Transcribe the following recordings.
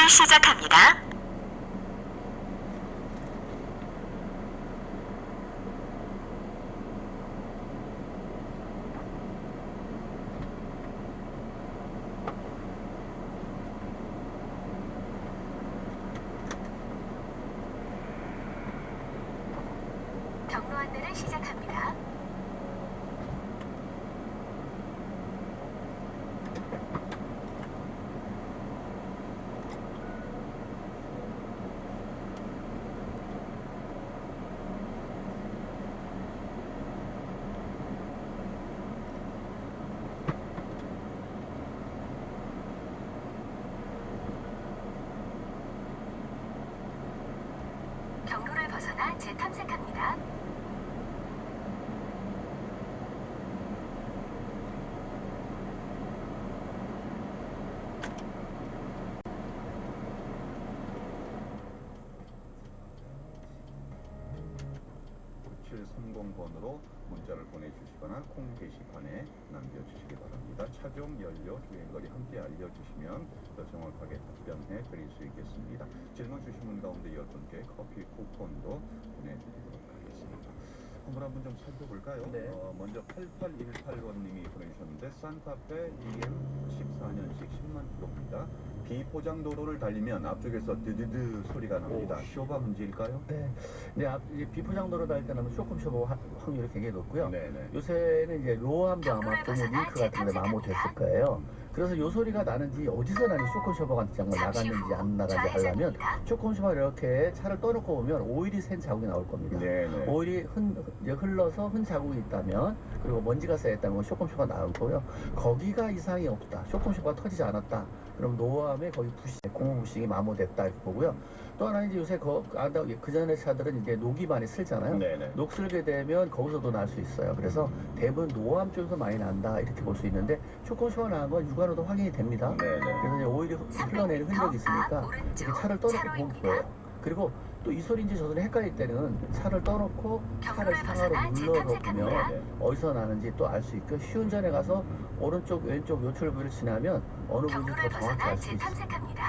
경로를 시작합니다. 경로 안내를 시작합니다. 경로를 벗어나 재탐색합니다. 번으로 문자를 보내주시거나 콩 게시판에 남겨주시기 바랍니다. 차종, 연료, 주행거리 함께 알려주시면 더 정확하게 답변해 드릴 수 있겠습니다. 질문 주신 분 가운데 10분께 커피 쿠폰도 보내드리도록 하겠습니다. 한번 좀 살펴볼까요? 네. 먼저 8818번님이 보내주셨는데 산타페 EM14년식 10만 킬로입니다. 비포장 도로를 달리면 앞쪽에서 드드드 소리가 납니다. 쇼바 문제일까요? 네. 이제 비포장도로 달릴 때는 조금 쇼버 확률이 굉장히 높고요. 네네. 요새는 이제 로함도 아마 보면 링크 같은 데 마모됐을 거예요. 그래서 요 소리가 나는지 어디서 나는지 쇼크 쇼버가 나갔는지 안 나간지 하려면 쇼크 쇼버 이렇게 차를 떠놓고 보면 오일이 샌 자국이 나올 겁니다. 네네. 오일이 이제 흘러서 흔 자국이 있다면 그리고 먼지가 쌓였다면 쇼크 쇼버가 나오고요. 거기가 이상이 없다. 쇼크 쇼버가 터지지 않았다. 그럼 노함에 거기 고무 부식이 마모됐다 이렇게 보고요. 또 하나는 이제 요새 그 전에 차들은 이제 녹이 많이 슬잖아요. 네네. 녹 슬게 되면 거기서도 날 수 있어요. 그래서 대부분 노암 쪽에서 많이 난다 이렇게 볼 수 있는데 조금 시원한 건 육안으로도 확인이 됩니다. 네네. 그래서 이제 오일이 흘러내는 흔적이 있으니까 이렇게 차를 떠놓고 보면 보여요. 그리고 또 이 소리인지 저 소리 헷갈릴 때는 차를 떠놓고 차를 상하로 눌러서 보면 어디서 나는지 또 알 수 있고 시운전에 가서 오른쪽 왼쪽 요철 부위를 지나면 어느 부분이 더 정확히 알 수 있어요.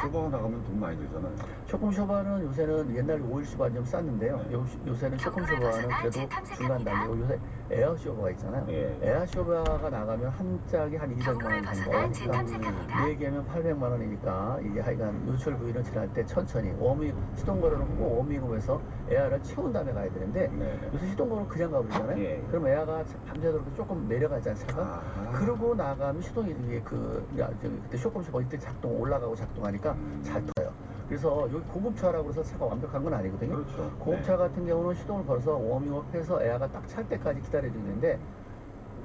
쇼버가 나가면 돈 많이 들잖아요. 쇼콤 쇼바는 요새는 옛날에 오일 쇼바는 좀 쌌는데요. 요새는 쇼콤 쇼바는 그래도 중간 단계고 요새 에어 쇼바가 있잖아요. 예. 에어 쇼바가 나가면 한 짝이 한 200만 원 정도 하니까 이 얘기하면 800만 원이니까 이게 하여간 요철 부위를 지날 때 천천히 시동 걸어놓고 워밍업해서 에어를 채운 다음에 가야 되는데 네. 요새 시동 걸어 그냥 가버리잖아요. 예. 그럼 에어가 밤새도록 조금 내려가지 않잖아요. 아하. 그러고 나가면 시동이 이게 그때 쇼콤 쇼바 이때 올라가고 작동하니까 잘 터요. 그래서 여기 고급차라고 해서 차가 완벽한 건 아니거든요. 그렇죠. 고급차 같은 경우는 시동을 걸어서 워밍업해서 에어가 딱 찰 때까지 기다려야 되는데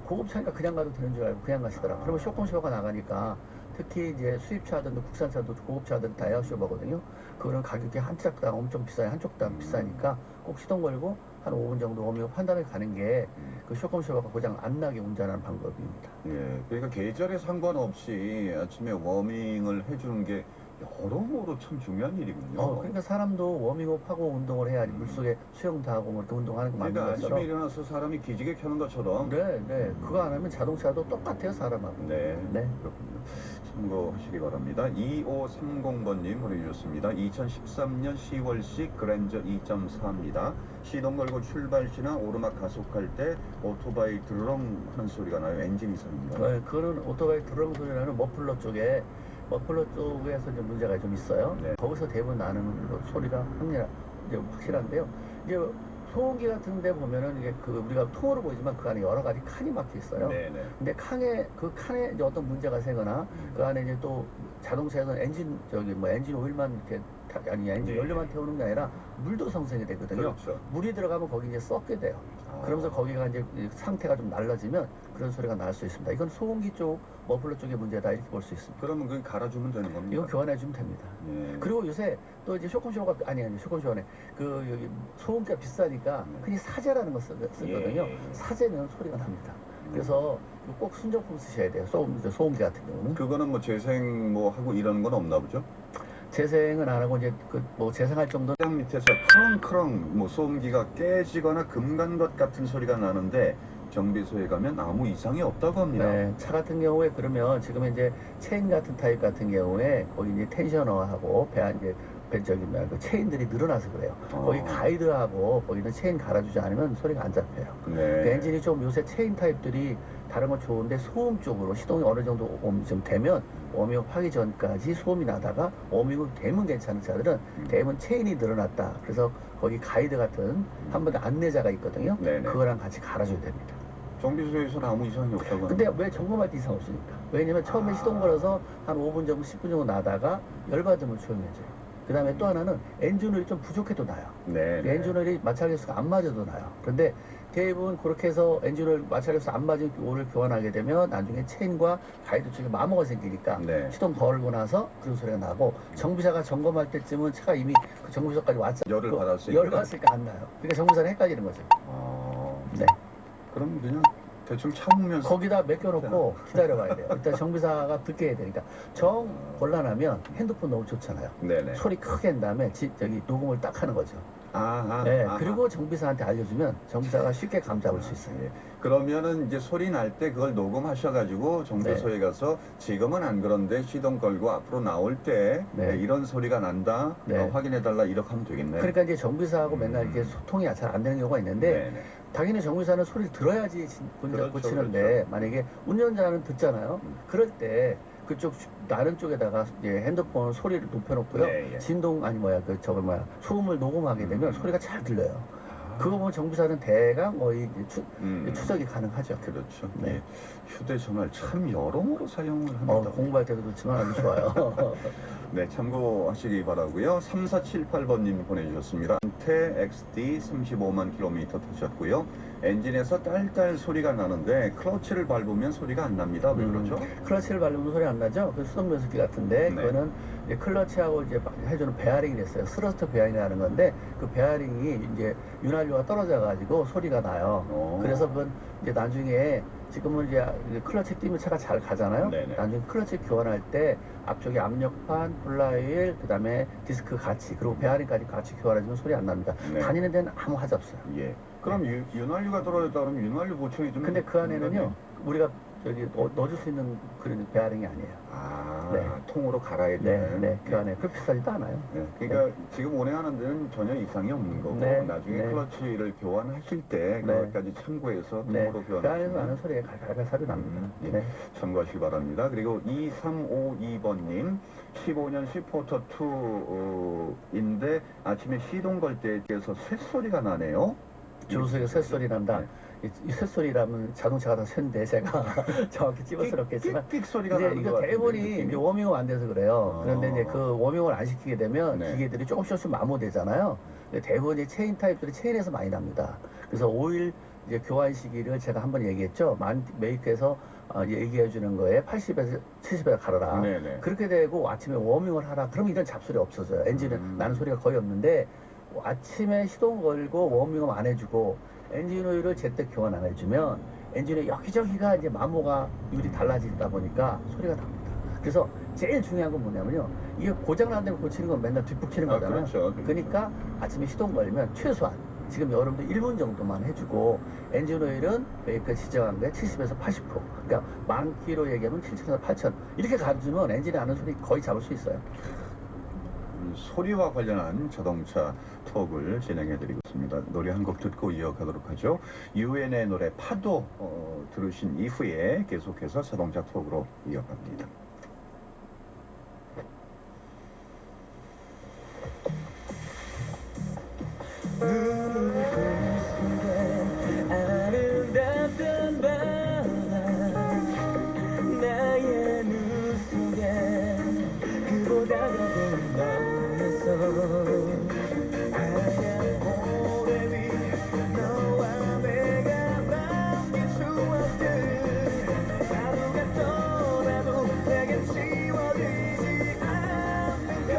고급차니까 그냥 가도 되는 줄 알고 그냥 가시더라. 그러면 쇼콤 쇼바가 나가니까 특히 이제 수입차든 국산차도 고급차든 다 에어 쇼바거든요. 그거는 가격이 한 짝당 엄청 비싸요. 한쪽당 비싸니까 꼭 시동 걸고 한 5분 정도 워밍업 한 다음에 가는 게 그 쇼콤 쇼바가 고장 안 나게 운전하는 방법입니다. 예, 그러니까 계절에 상관없이 아침에 워밍을 해주는 게 여러모로 참 중요한 일이군요. 그러니까 사람도 워밍업하고 운동을 해야지 물속에 수영도 하고 뭐 이렇게 운동하는 거 맞는 그러니까 것처럼. 아침에 일어나서 사람이 기지개 켜는 것처럼. 네. 그거 안 하면 자동차도 똑같아요, 사람하고. 네, 네. 그렇군요. 참고하시기 바랍니다. 2530번님 보내주셨습니다. 2013년 10월식 그랜저 2.4입니다. 시동 걸고 출발 시나 오르막 가속할 때 오토바이 드렁 하는 소리가 나요. 엔진 이상입니다. 네, 그거는 오토바이 드럼 소리 나는 머플러 쪽에서 이제 문제가 좀 있어요. 네. 거기서 대부분 나는 소리가 이제 확실한데요. 이제 소음기 같은 데 보면은 이게 우리가 통으로 보이지만 그 안에 여러 가지 칸이 막혀 있어요. 네네. 근데 그 칸에 이제 어떤 문제가 생거나 그 안에 이제 또 자동차에서는 엔진 오일만 이렇게 엔진 네. 연료만 태우는 게 아니라 물도 생성이 되거든요. 그렇죠. 물이 들어가면 거기 이제 썩게 돼요. 그러면서 거기가 이제 상태가 좀 날라지면 그런 소리가 날 수 있습니다. 이건 소음기 쪽, 머플러 쪽의 문제다 이렇게 볼 수 있습니다. 그러면 그냥 갈아주면 되는 겁니다. 이거 교환해 주면 됩니다. 예. 그리고 요새 또 이제 쇼콤쇼가 쇼콤쇼네 여기 소음기가 비싸니까 흔히 사제라는 거 쓰거든요. 예. 사제는 소리가 납니다. 그래서 꼭 순정품 쓰셔야 돼요. 소음기 같은 경우는. 그거는 뭐 재생 뭐 하고 이러는 건 없나 보죠? 재생은 안 하고 이제 재생할 정도. 장 밑에서 크렁크렁 뭐 소음기가 깨지거나 금간 것 같은 소리가 나는데 정비소에 가면 아무 이상이 없다고 합니다. 네, 차 같은 경우에 그러면 지금 이제 체인 같은 타입 같은 경우에 거기 이제 텐셔너하고 저기 뭐야 그 체인들이 늘어나서 그래요. 거기 가이드하고 거기는 체인 갈아주지 않으면 소리가 안 잡혀요. 그 네. 엔진이 좀 요새 체인 타입들이 다른 건 좋은데 소음 쪽으로 시동이 어느 정도 좀 되면 워밍업 하기 전까지 소음이 나다가 워밍업 되면 괜찮은 차들은 되면 체인이 늘어났다. 그래서 거기 가이드 같은 한 번 안내자가 있거든요. 네네. 그거랑 같이 갈아줘야 됩니다. 정비소에서는 아무 이상이 없다고 근데 합니다. 왜 점검할 때 이상 없으니까? 왜냐면 처음에 시동 걸어서 한 5분 정도, 10분 정도 나다가 열받으면 조용해져요. 그 다음에 또 하나는 엔진오일이 좀 부족해도 나요. 네. 엔진오일이 마찰기수가 안 맞아도 나요. 그런데 대부분 그렇게 해서 엔진오일 마찰기수 안 맞은 오일을 교환하게 되면 나중에 체인과 가이드 쪽에 마모가 생기니까 네. 시동 걸고 나서 그런 소리가 나고 정비사가 점검할 때쯤은 차가 이미 그 정비소까지 왔잖아요. 열을 받았으니까. 열을 받았으니까 안 나요. 그러니까 정비사는 헷갈리는 거죠. 네. 그럼 그냥 대충 참으면서 거기다 맡겨놓고 기다려봐야 돼요. 일단 정비사가 듣게 해야 되니까. 정 곤란하면 핸드폰 너무 좋잖아요. 네네. 소리 크게 한 다음에 저기 녹음을 딱 하는 거죠. 네, 아하. 그리고 정비사한테 알려주면 정비사가 쉽게 감 잡을 수 있어요. 예. 그러면은 이제 소리 날 때 그걸 녹음하셔가지고 정비소에 가서 지금은 안 그런데 시동 걸고 앞으로 나올 때 네. 이런 소리가 난다 네. 확인해달라 이렇게 하면 되겠네요. 그러니까 이제 정비사하고 맨날 이렇게 소통이 잘 안 되는 경우가 있는데 네네. 당연히 정비사는 소리를 들어야지 그렇죠, 고치는데 그렇죠. 만약에 운전자는 듣잖아요. 그럴 때 그쪽 나른 쪽에다가 이제 핸드폰 소리를 높여놓고요. 예, 예. 진동 아니 뭐야 그 저거 뭐야 소음을 녹음하게 되면 소리가 잘 들려요. 그거 보면 정비사는 대강 거의 이제 추적이 가능하죠. 그렇죠. 네. 예. 휴대전화를 참 여러모로 사용을 합니다. 공부할 때도 좋지만 아주 좋아요. 네, 참고하시기 바라고요. 3478번님 보내주셨습니다. 태 XD 35만 킬로미터 타셨고요. 엔진에서 딸딸 소리가 나는데 클러치를 밟으면 소리가 안 납니다. 왜 그러죠? 클러치를 밟으면 소리 안 나죠? 그 수동 변속기 같은데 네. 그거는 이제 클러치하고 이제 해주는 베어링이 됐어요. 스러스트 베어링이라는 건데 그 베어링이 이제 윤활유가 떨어져 가지고 소리가 나요. 그래서 그건 이제 나중에 지금은 이제 클러치 뛰면 차가 잘 가잖아요. 네네. 나중에 클러치 교환할 때 앞쪽에 압력판, 플라이휠, 그다음에 디스크 같이 그리고 베어링까지 같이 교환해주면 소리 안 납니다. 네. 다니는 데는 아무 하자 없어요. 예. 그럼 윤활유가 떨어졌다 그러면 윤활유 보충해주면 근데 그 안에는요 우리가 저기 넣어줄 수 있는 그런 베어링이 아니에요. 네. 통으로 갈아야 되는. 네, 그 안에 그렇게 비싸지도 않아요. 네. 그러니까 지금 운행하는 데는 전혀 이상이 없는 거고 나중에 클러치를 교환하실 때 그것까지 참고해서 통으로 그 안에서 나는 교환하시면 소리가 갈갈갈 소리 납니다. 예. 참고하시기 바랍니다. 그리고 2352번님 15년 시포터 2인데 아침에 시동 걸 때에서 쇳소리가 나네요. 주소에 쇳소리 난다. 네. 이 쇳소리라면 자동차가 다 쇳데 제가 정확히 찝어스럽겠지만 삑삑 소리가 이제 나는 이거 것 같은데, 대본이 느낌이? 이제 워밍업 안 돼서 그래요. 그런데 이제 아. 그 워밍업을 안 시키게 되면 네. 기계들이 조금씩 마모되잖아요. 근데 대부분 이제 체인 타입들이 체인에서 많이 납니다. 그래서 오일 이제 교환 시기를 제가 한번 얘기했죠. 메이크에서 얘기해 주는 거에 80에서 70에서 갈아라. 네네. 그렇게 되고 아침에 워밍을 하라. 그러면 이런 잡소리 없어져요. 엔진은 나는 소리가 거의 없는데 아침에 시동 걸고 워밍업 안 해주고 엔진 오일을 제때 교환 안 해주면 엔진의 여기저기가 이제 마모가 율이 달라지다 보니까 소리가 납니다. 그래서 제일 중요한 건 뭐냐면요. 이게 고장난 데면 고치는 건 맨날 뒷북치는 거잖아요. 그렇죠. 그러니까 아침에 시동 걸면 최소한 지금 여러분들 1분 정도만 해주고 엔진 오일은 메이커 지정한 거에 70에서 80%. 그러니까 만 킬로 얘기하면 7,000에서 8,000 이렇게 가주면 엔진이 나는 소리 거의 잡을 수 있어요. 소리와 관련한 자동차 톡을 진행해드리고 있습니다. 노래 한 곡 듣고 이어가도록 하죠. 유엔의 노래 파도 들으신 이후에 계속해서 자동차 톡으로 이어갑니다. 아름답던 밤 나의 눈 속에 그보다 더 고운 너였어 하얀 모래 위 너와 내가 남긴 추억들 하루가 떠나도 내겐 지워지지 않는 걸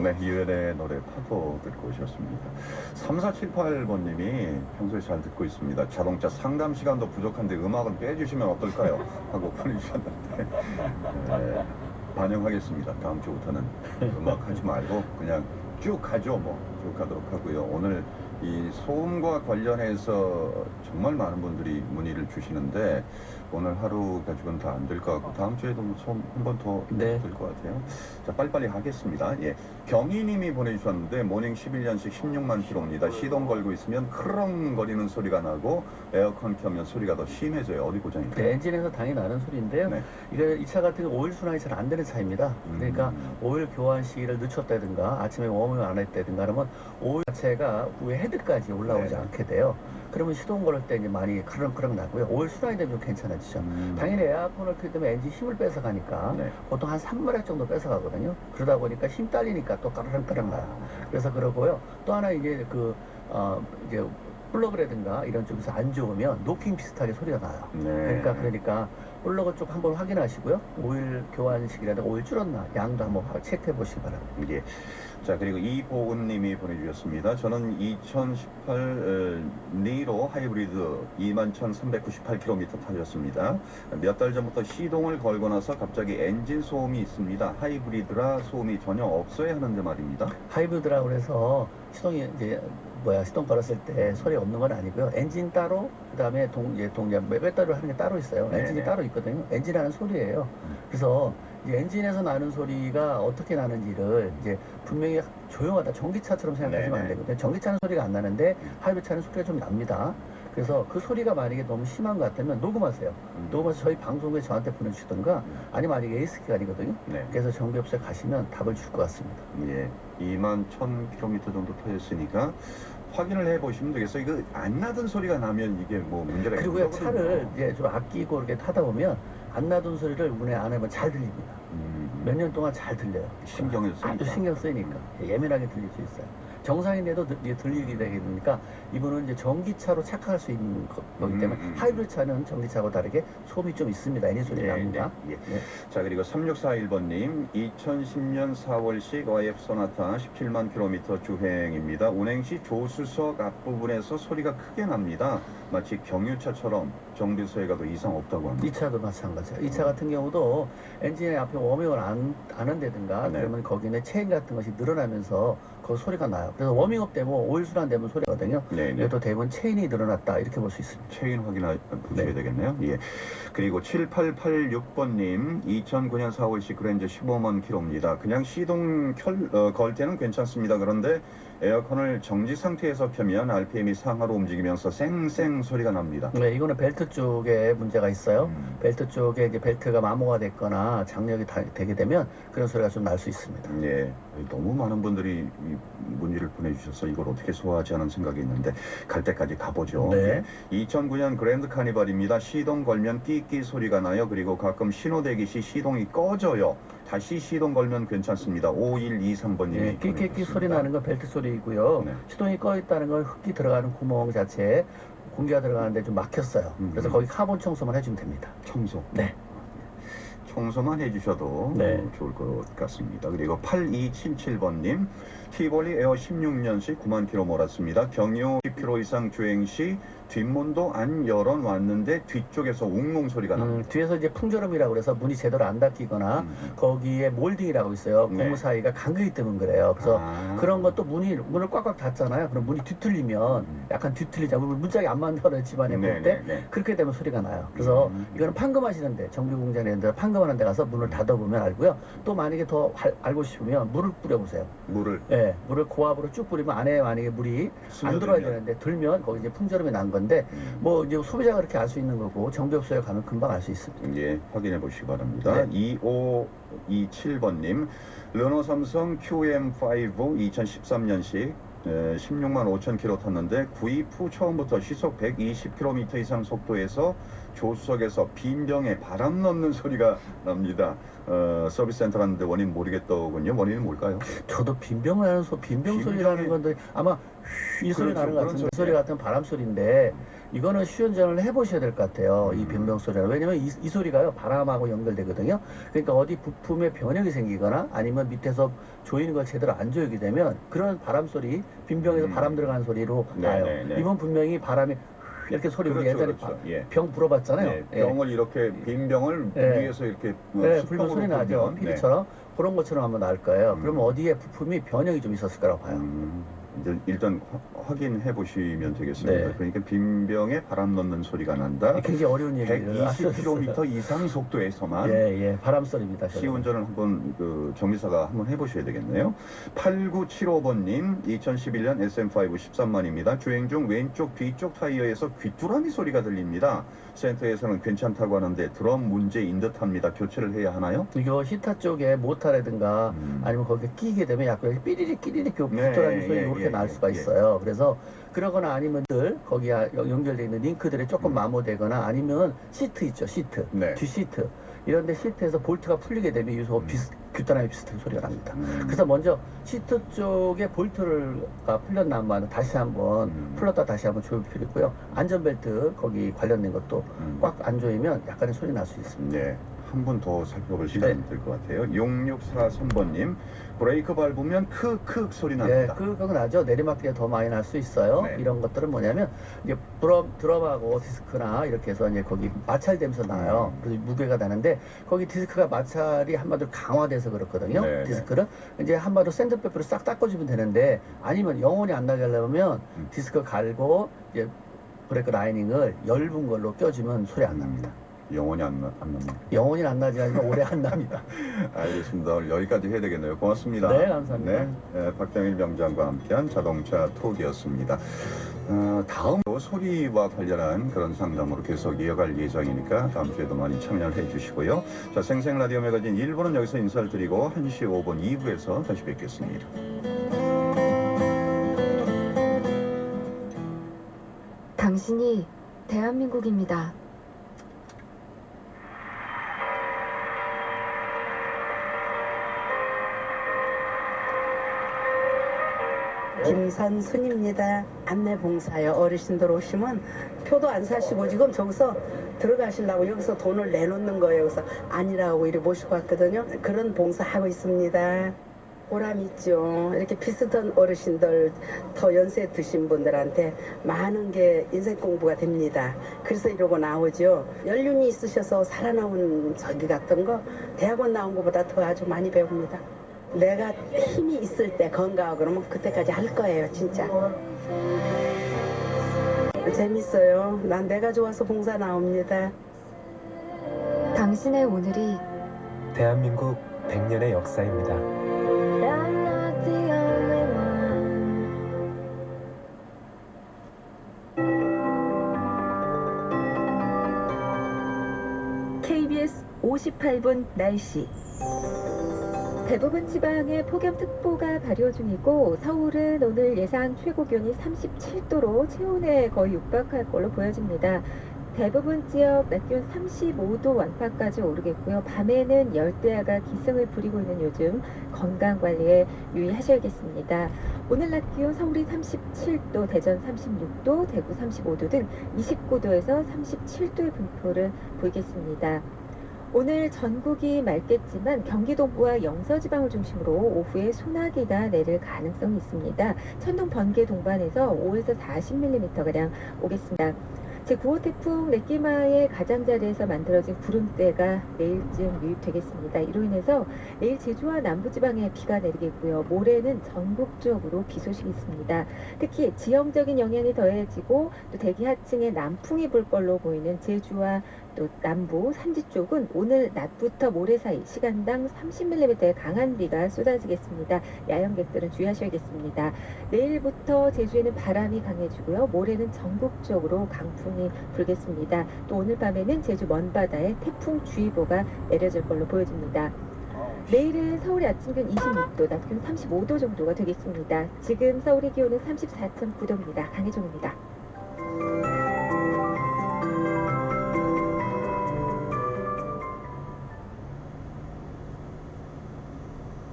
네, 이은의 노래 파도 듣고 오셨습니다. 3478번님이 평소에 잘 듣고 있습니다. 자동차 상담 시간도 부족한데 음악은 빼주시면 어떨까요? 하고 보내주셨는데 반영하겠습니다. 다음 주부터는 음악 하지 말고 그냥 쭉 가죠. 쭉 가도록 하고요. 오늘 이 소음과 관련해서 정말 많은 분들이 문의를 주시는데 오늘 하루 가지고는 다 안 될 것 같고 다음 주에도 소음 한 번 더 될 것 같아요. 자, 빨리빨리 하겠습니다. 예, 경희님이 보내주셨는데 모닝 11년씩 16만 킬로입니다. 시동 걸고 있으면 크렁거리는 소리가 나고 에어컨 켜면 소리가 더 심해져요. 어디 고장인가요? 네, 엔진에서 당연히 나는 소리인데요. 네. 이 차 같은 경우 오일 순환이 잘 안 되는 차입니다. 그러니까 오일 교환 시기를 늦췄다든가 아침에 웜을 안 했다든가 그러면 오일 자체가 후에 헤드까지 올라오지 네. 않게 돼요. 그러면 시동 걸을 때 이제 많이 크렁크렁 나고요. 오일 순환이 되면 좀 괜찮아지죠. 당연히 에어컨을 켜게 되면 엔진 힘을 뺏어가니까 네. 보통 한 3마력 정도 뺏어가거든요. 그러다 보니까 힘 딸리니까 또 까르렁까르렁 나요. 그래서 그러고요. 또 하나 이제 이제 플러그라든가 이런 쪽에서 안 좋으면 노킹 비슷하게 소리가 나요. 네. 그러니까 플러그 쪽 한번 확인하시고요. 오일 교환식이라든가 오일 줄었나 양도 한번 체크해 보시기 바랍니다. 예. 자, 그리고 이보은님이 보내주셨습니다. 저는 2018 니로 하이브리드 21,398km 타셨습니다. 몇 달 전부터 시동을 걸고 나서 갑자기 엔진 소음이 있습니다. 하이브리드라 소음이 전혀 없어야 하는데 말입니다. 하이브리드라고 해서 시동이 시동 걸었을 때 소리 없는 건 아니고요. 엔진 따로, 그 다음에 배터리로 하는 게 따로 있어요. 엔진이 네네. 따로 있거든요. 엔진 하는 소리예요. 그래서 이제 엔진에서 나는 소리가 어떻게 나는지를 이제 분명히 조용하다, 전기차처럼 생각하시면 안 네네. 되거든요. 전기차는 소리가 안 나는데 하이브리드차는 소리가 좀 납니다. 그래서 그 소리가 만약에 너무 심한 것 같으면 녹음하세요. 녹음해서 저희 방송국에 저한테 보내주시던가 아니면 아직 AS기간이거든요. 네. 그래서 정비업소에 가시면 답을 줄 것 같습니다. 예. 21,000km 정도 타셨으니까 확인을 해보시면 되겠어요. 이거 안 나던 소리가 나면 이게 뭐 문제가 있는 그리고요, 거거든요. 차를 이제 좀 아끼고 이렇게 타다 보면 안 나던 소리를 운행 안 하면 잘 들립니다. 몇 년 동안 잘 들려요. 신경을 쓰니까. 아주 신경 쓰이니까 예민하게 들릴 수 있어요. 정상인데도 이제 들리게 되니까 이분은 이제 전기차로 착각할 수 있는 거기 때문에 하이브리드 차는 전기차하고 다르게 소음이 좀 있습니다. 엔진 소리 납니다. 예. 자, 그리고 3641번님 2010년 4월식 YF 소나타 17만 킬로미터 주행입니다. 운행 시 조수석 앞부분에서 소리가 크게 납니다. 마치 경유차처럼 정비소에 가도 이상 없다고 합니다. 이 차도 마찬가지예요. 이 차 같은 경우도 엔진의 앞에 워밍을 안 한다든가 네. 그러면 거기는 체인 같은 것이 늘어나면서 그 소리가 나요. 그래서 워밍업 되면 오일 순환 되면 소리거든요. 네. 이것도 대부분 체인이 늘어났다 이렇게 볼 수 있습니다. 체인 확인해 보셔야 네. 되겠네요. 예. 그리고 7886번님 2009년 4월식 그랜저 15만 킬로입니다. 그냥 시동 걸 때는 괜찮습니다. 그런데 에어컨을 정지 상태에서 켜면 RPM이 상하로 움직이면서 쌩쌩 소리가 납니다. 네, 이거는 벨트 쪽에 문제가 있어요. 벨트 쪽에 이제 벨트가 마모가 됐거나 장력이 되게 되면 그런 소리가 좀 날 수 있습니다. 예, 너무 많은 분들이 이 문의를 보내주셔서 이걸 어떻게 소화하지 하는 생각이 있는데 갈 때까지 가보죠. 네. 2009년 그랜드 카니발입니다. 시동 걸면 끼끼 소리가 나요. 그리고 가끔 신호 대기 시 시동이 꺼져요. 다시 시동 걸면 괜찮습니다. 5123번님이 네, 끼끼끼 소리 나는 건 벨트 소리이고요. 네. 시동이 꺼 있다는 건 흡기 들어가는 구멍 자체에 공기가 들어가는데 좀 막혔어요. 그래서 거기 카본 청소만 해주면 됩니다. 청소. 네. 청소만 해주셔도 네. 좋을 것 같습니다. 그리고 8277번님 티볼리 에어 16년식 9만 킬로 몰았습니다. 경유 10km 이상 주행 시 뒷문도 안 열어놨는데 뒤쪽에서 웅웅 소리가 납니다. 뒤에서 이제 풍절음이라고 그래서 문이 제대로 안 닫히거나 거기에 몰딩이라고 있어요. 네. 고무 사이가 간격이 뜨면 그래요. 그래서 그런 것도 문을 꽉꽉 닫잖아요. 그럼 문이 뒤틀리면 약간 뒤틀리자면 문짝이 안 만들어요. 집안에 볼 때. 네. 그렇게 되면 소리가 나요. 그래서 이거는 판금하시는데 정비공장에 있는데 판금하는 데 가서 문을 닫아보면 알고요. 또 만약에 더 알고 싶으면 물을 뿌려보세요. 물을 네, 물을 고압으로 쭉 뿌리면 안에 만약에 물이 안 들어야 되는데 들면 거기 이제 풍절음이 난 건데 뭐 이제 소비자가 그렇게 알 수 있는 거고 정비업소에 가면 금방 알 수 있습니다. 예, 확인해 보시기 바랍니다. 네. 2527번님 르노 삼성 QM5 2013년식 16만 5천 킬로 탔는데 구입 후 처음부터 시속 120km 이상 속도에서 조수석에서 빈병에 바람 넣는 소리가 납니다. 서비스 센터 갔는데 원인 모르겠더군요. 원인은 뭘까요? 저도 빈병 나는 빈병 소리라는 건데 아마 이 소리 그렇죠. 나는 것 그런 같은데 이 소리. 소리 같은 바람 소리인데 이거는 시운전을 해보셔야 될 것 같아요. 이 변경 소리는. 왜냐면 이 소리가요, 바람하고 연결되거든요. 그러니까 어디 부품에 변형이 생기거나 아니면 밑에서 조이는 걸 제대로 안 조이게 되면 그런 바람 소리, 빈병에서 바람 들어가는 소리로 나요. 이번 분명히 바람이 이렇게 소리 우리 예전에 예. 병 불어봤잖아요. 네, 병을 이렇게 빈 병을 예. 위에서 이렇게 불면 소리 나죠. 피리처럼 그런 것처럼 한번 날 거예요. 그러면 어디에 부품이 변형이 좀 있었을 거라고 봐요. 이제 일단 확인해 보시면 되겠습니다. 네. 그러니까 빈병에 바람 넣는 소리가 난다. 굉장히 어려운 얘기를 120km 이상 속도에서만 예, 바람 소리입니다. 시운전을 한번 정비사가 한번 해보셔야 되겠네요. 8975번님 2011년 SM5 13만입니다. 주행 중 왼쪽 뒤쪽 타이어에서 귀뚜라미 소리가 들립니다. 센터에서는 괜찮다고 하는데 드럼 문제인 듯합니다. 교체를 해야 하나요? 이거 히타 쪽에 모터라든가 아니면 거기에 끼게 되면 약간 삐리릭 끼리릭 귀뚜라미 소리 이렇게 날 수가 있어요. 그래서 그러거나 아니면 거기에 연결되어 있는 링크들이 조금 마모되거나 아니면 시트 있죠, 시트 뒤 시트 이런데 시트에서 볼트가 풀리게 되면 여기서 귀뚜라미 비슷한 소리가 납니다. 그래서 먼저 시트 쪽에 볼트가 풀렸나 한번 다시 한번 풀렀다 다시 한번 조일 필요 있고요. 안전벨트 거기 관련된 것도 꽉 안 조이면 약간의 소리 날 수 있습니다. 네. 한 번 더 살펴볼 시간이 될 것 같아요. 6643번님 브레이크 밟으면 크크 소리 납니다. 그거 나죠. 내리막길에 더 많이 날 수 있어요. 네. 이런 것들은 뭐냐면 이제 드럼하고 디스크나 이렇게 해서 이제 거기 마찰되면서 나요. 그래서 무게가 나는데 거기 디스크가 마찰이 한마디로 강화돼서 그렇거든요. 네, 디스크를 이제 한마디로 샌드페퍼로 싹 닦아주면 되는데 아니면 영원히 안 나게 하려면 디스크 갈고 이제 브레이크 라이닝을 얇은 걸로 껴주면 소리 안 납니다. 영원히 안 납니다. 영원히 안 나지 않으면 오래 안 납니다. 알겠습니다. 오늘 여기까지 해야 되겠네요. 고맙습니다. 네, 감사합니다. 네, 박병일 병장과 함께한 자동차 톡이었습니다. 다음으로 소리와 관련한 그런 상담으로 계속 이어갈 예정이니까 다음 주에도 많이 참여를 해주시고요. 자, 생생라디오 매거진 1부는 여기서 인사를 드리고 1시 5분 2부에서 다시 뵙겠습니다. 당신이 대한민국입니다. 김선순입니다. 안내봉사요. 어르신들 오시면 표도 안 사시고 지금 저기서 들어가시려고 여기서 돈을 내놓는 거예요. 그래서 아니라고 이렇게 모시고 왔거든요. 그런 봉사하고 있습니다. 보람 있죠. 이렇게 비슷한 어르신들 더 연세 드신 분들한테 많은 게 인생 공부가 됩니다. 그래서 이러고 나오죠. 연륜이 있으셔서 살아나온 저기 같은 거 대학원 나온 것보다 더 아주 많이 배웁니다. 내가 힘이 있을 때 건강하고 그러면 그때까지 할 거예요, 진짜. 재밌어요. 난 내가 좋아서 봉사 나옵니다. 당신의 오늘이 대한민국 100년의 역사입니다. KBS 58분 날씨. 대부분 지방에 폭염특보가 발효 중이고 서울은 오늘 예상 최고 기온이 37도로 체온에 거의 육박할 걸로 보여집니다. 대부분 지역 낮 기온 35도 완파까지 오르겠고요. 밤에는 열대야가 기승을 부리고 있는 요즘 건강관리에 유의하셔야겠습니다. 오늘 낮 기온 서울이 37도, 대전 36도, 대구 35도 등 29도에서 37도의 분포를 보이겠습니다. 오늘 전국이 맑겠지만 경기 동부와 영서지방을 중심으로 오후에 소나기가 내릴 가능성이 있습니다. 천둥, 번개 동반해서 5에서 40mm가량 오겠습니다. 제9호 태풍 넷기마의 가장자리에서 만들어진 구름대가 내일쯤 유입되겠습니다. 이로 인해서 내일 제주와 남부지방에 비가 내리겠고요. 모레는 전국적으로 비 소식이 있습니다. 특히 지형적인 영향이 더해지고 또 대기 하층에 남풍이 불 걸로 보이는 제주와 또 남부 산지 쪽은 오늘 낮부터 모레 사이 시간당 30mm의 강한 비가 쏟아지겠습니다. 야영객들은 주의하셔야겠습니다. 내일부터 제주에는 바람이 강해지고요. 모레는 전국적으로 강풍이 불겠습니다. 또 오늘 밤에는 제주 먼바다에 태풍주의보가 내려질 걸로 보여집니다. 내일은 서울의 아침 기온 26도, 낮 기온 35도 정도가 되겠습니다. 지금 서울의 기온은 34.9도입니다. 강혜종입니다.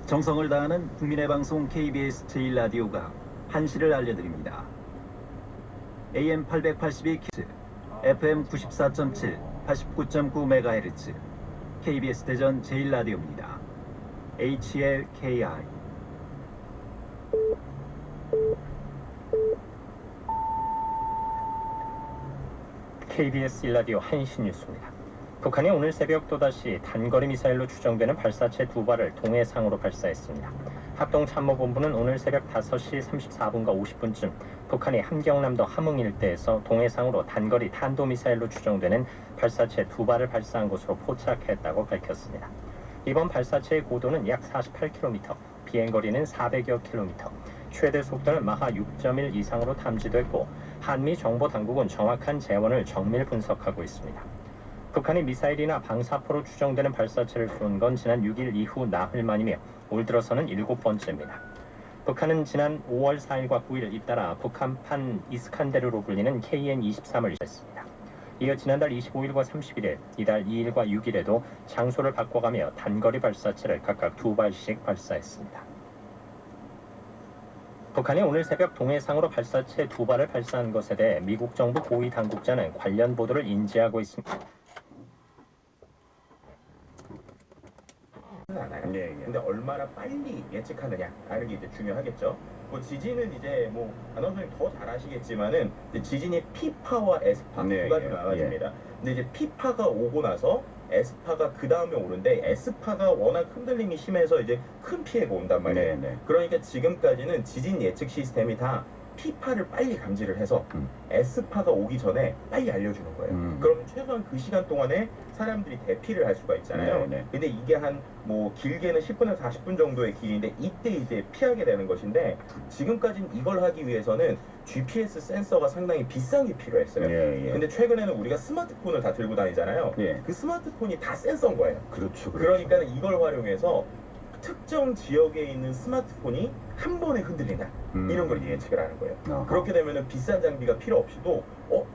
정성을 다하는 국민의 방송 KBS 제1라디오가 한시를 알려드립니다. AM 882kHz, FM 94.7, 89.9MHz, KBS 대전 제1라디오입니다. HLKI. KBS 1라디오 한시 뉴스입니다. 북한이 오늘 새벽 또다시 단거리 미사일로 추정되는 발사체 2발을 동해상으로 발사했습니다. 합동참모본부는 오늘 새벽 5시 34분과 50분쯤 북한이 함경남도 함흥 일대에서 동해상으로 단거리 탄도미사일로 추정되는 발사체 2발을 발사한 것으로 포착했다고 밝혔습니다. 이번 발사체의 고도는 약 48km, 비행거리는 400여 km, 최대 속도는 마하 6.1 이상으로 탐지됐고 한미 정보당국은 정확한 재원을 정밀 분석하고 있습니다. 북한이 미사일이나 방사포로 추정되는 발사체를 쏜 건 지난 6일 이후 나흘 만이며 올 들어서는 7번째입니다. 북한은 지난 5월 4일과 9일 잇따라 북한판 이스칸데르로 불리는 KN-23을 했습니다. 이어 지난달 25일과 31일, 이달 2일과 6일에도 장소를 바꿔가며 단거리 발사체를 각각 2발씩 발사했습니다. 북한이 오늘 새벽 동해상으로 발사체 2발을 발사한 것에 대해 미국 정부 고위 당국자는 관련 보도를 인지하고 있습니다. 않아요. 근데 얼마나 빨리 예측하느냐라는 게 이제 중요하겠죠. 뭐 지진은 이제 뭐 아나운서님 더 잘 아시겠지만은 지진이 P파와 S파 두 가지로 나눠집니다. 근데 이제 P파가 오고 나서 S파가 그 다음에 오는데 S파가 워낙 흔들림이 심해서 이제 큰 피해가 온단 말이에요. 그러니까 지금까지는 지진 예측 시스템이 다 P파를 빨리 감지를 해서 S파가 오기 전에 빨리 알려주는 거예요. 그러면 최소한 그 시간 동안에 사람들이 대피를 할 수가 있잖아요. 근데 이게 한 뭐 길게는 10분에서 40분 정도의 길인데 이때 이제 피하게 되는 것인데 지금까지는 이걸 하기 위해서는 GPS 센서가 상당히 비싼 게 필요했어요. 근데 최근에는 우리가 스마트폰을 다 들고 다니잖아요. 그 스마트폰이 다 센서인 거예요. 그러니까 이걸 활용해서 특정 지역에 있는 스마트폰이 한 번에 흔들린다. 이런 걸 예측을 하는 거예요. 그렇게 되면은 비싼 장비가 필요 없이도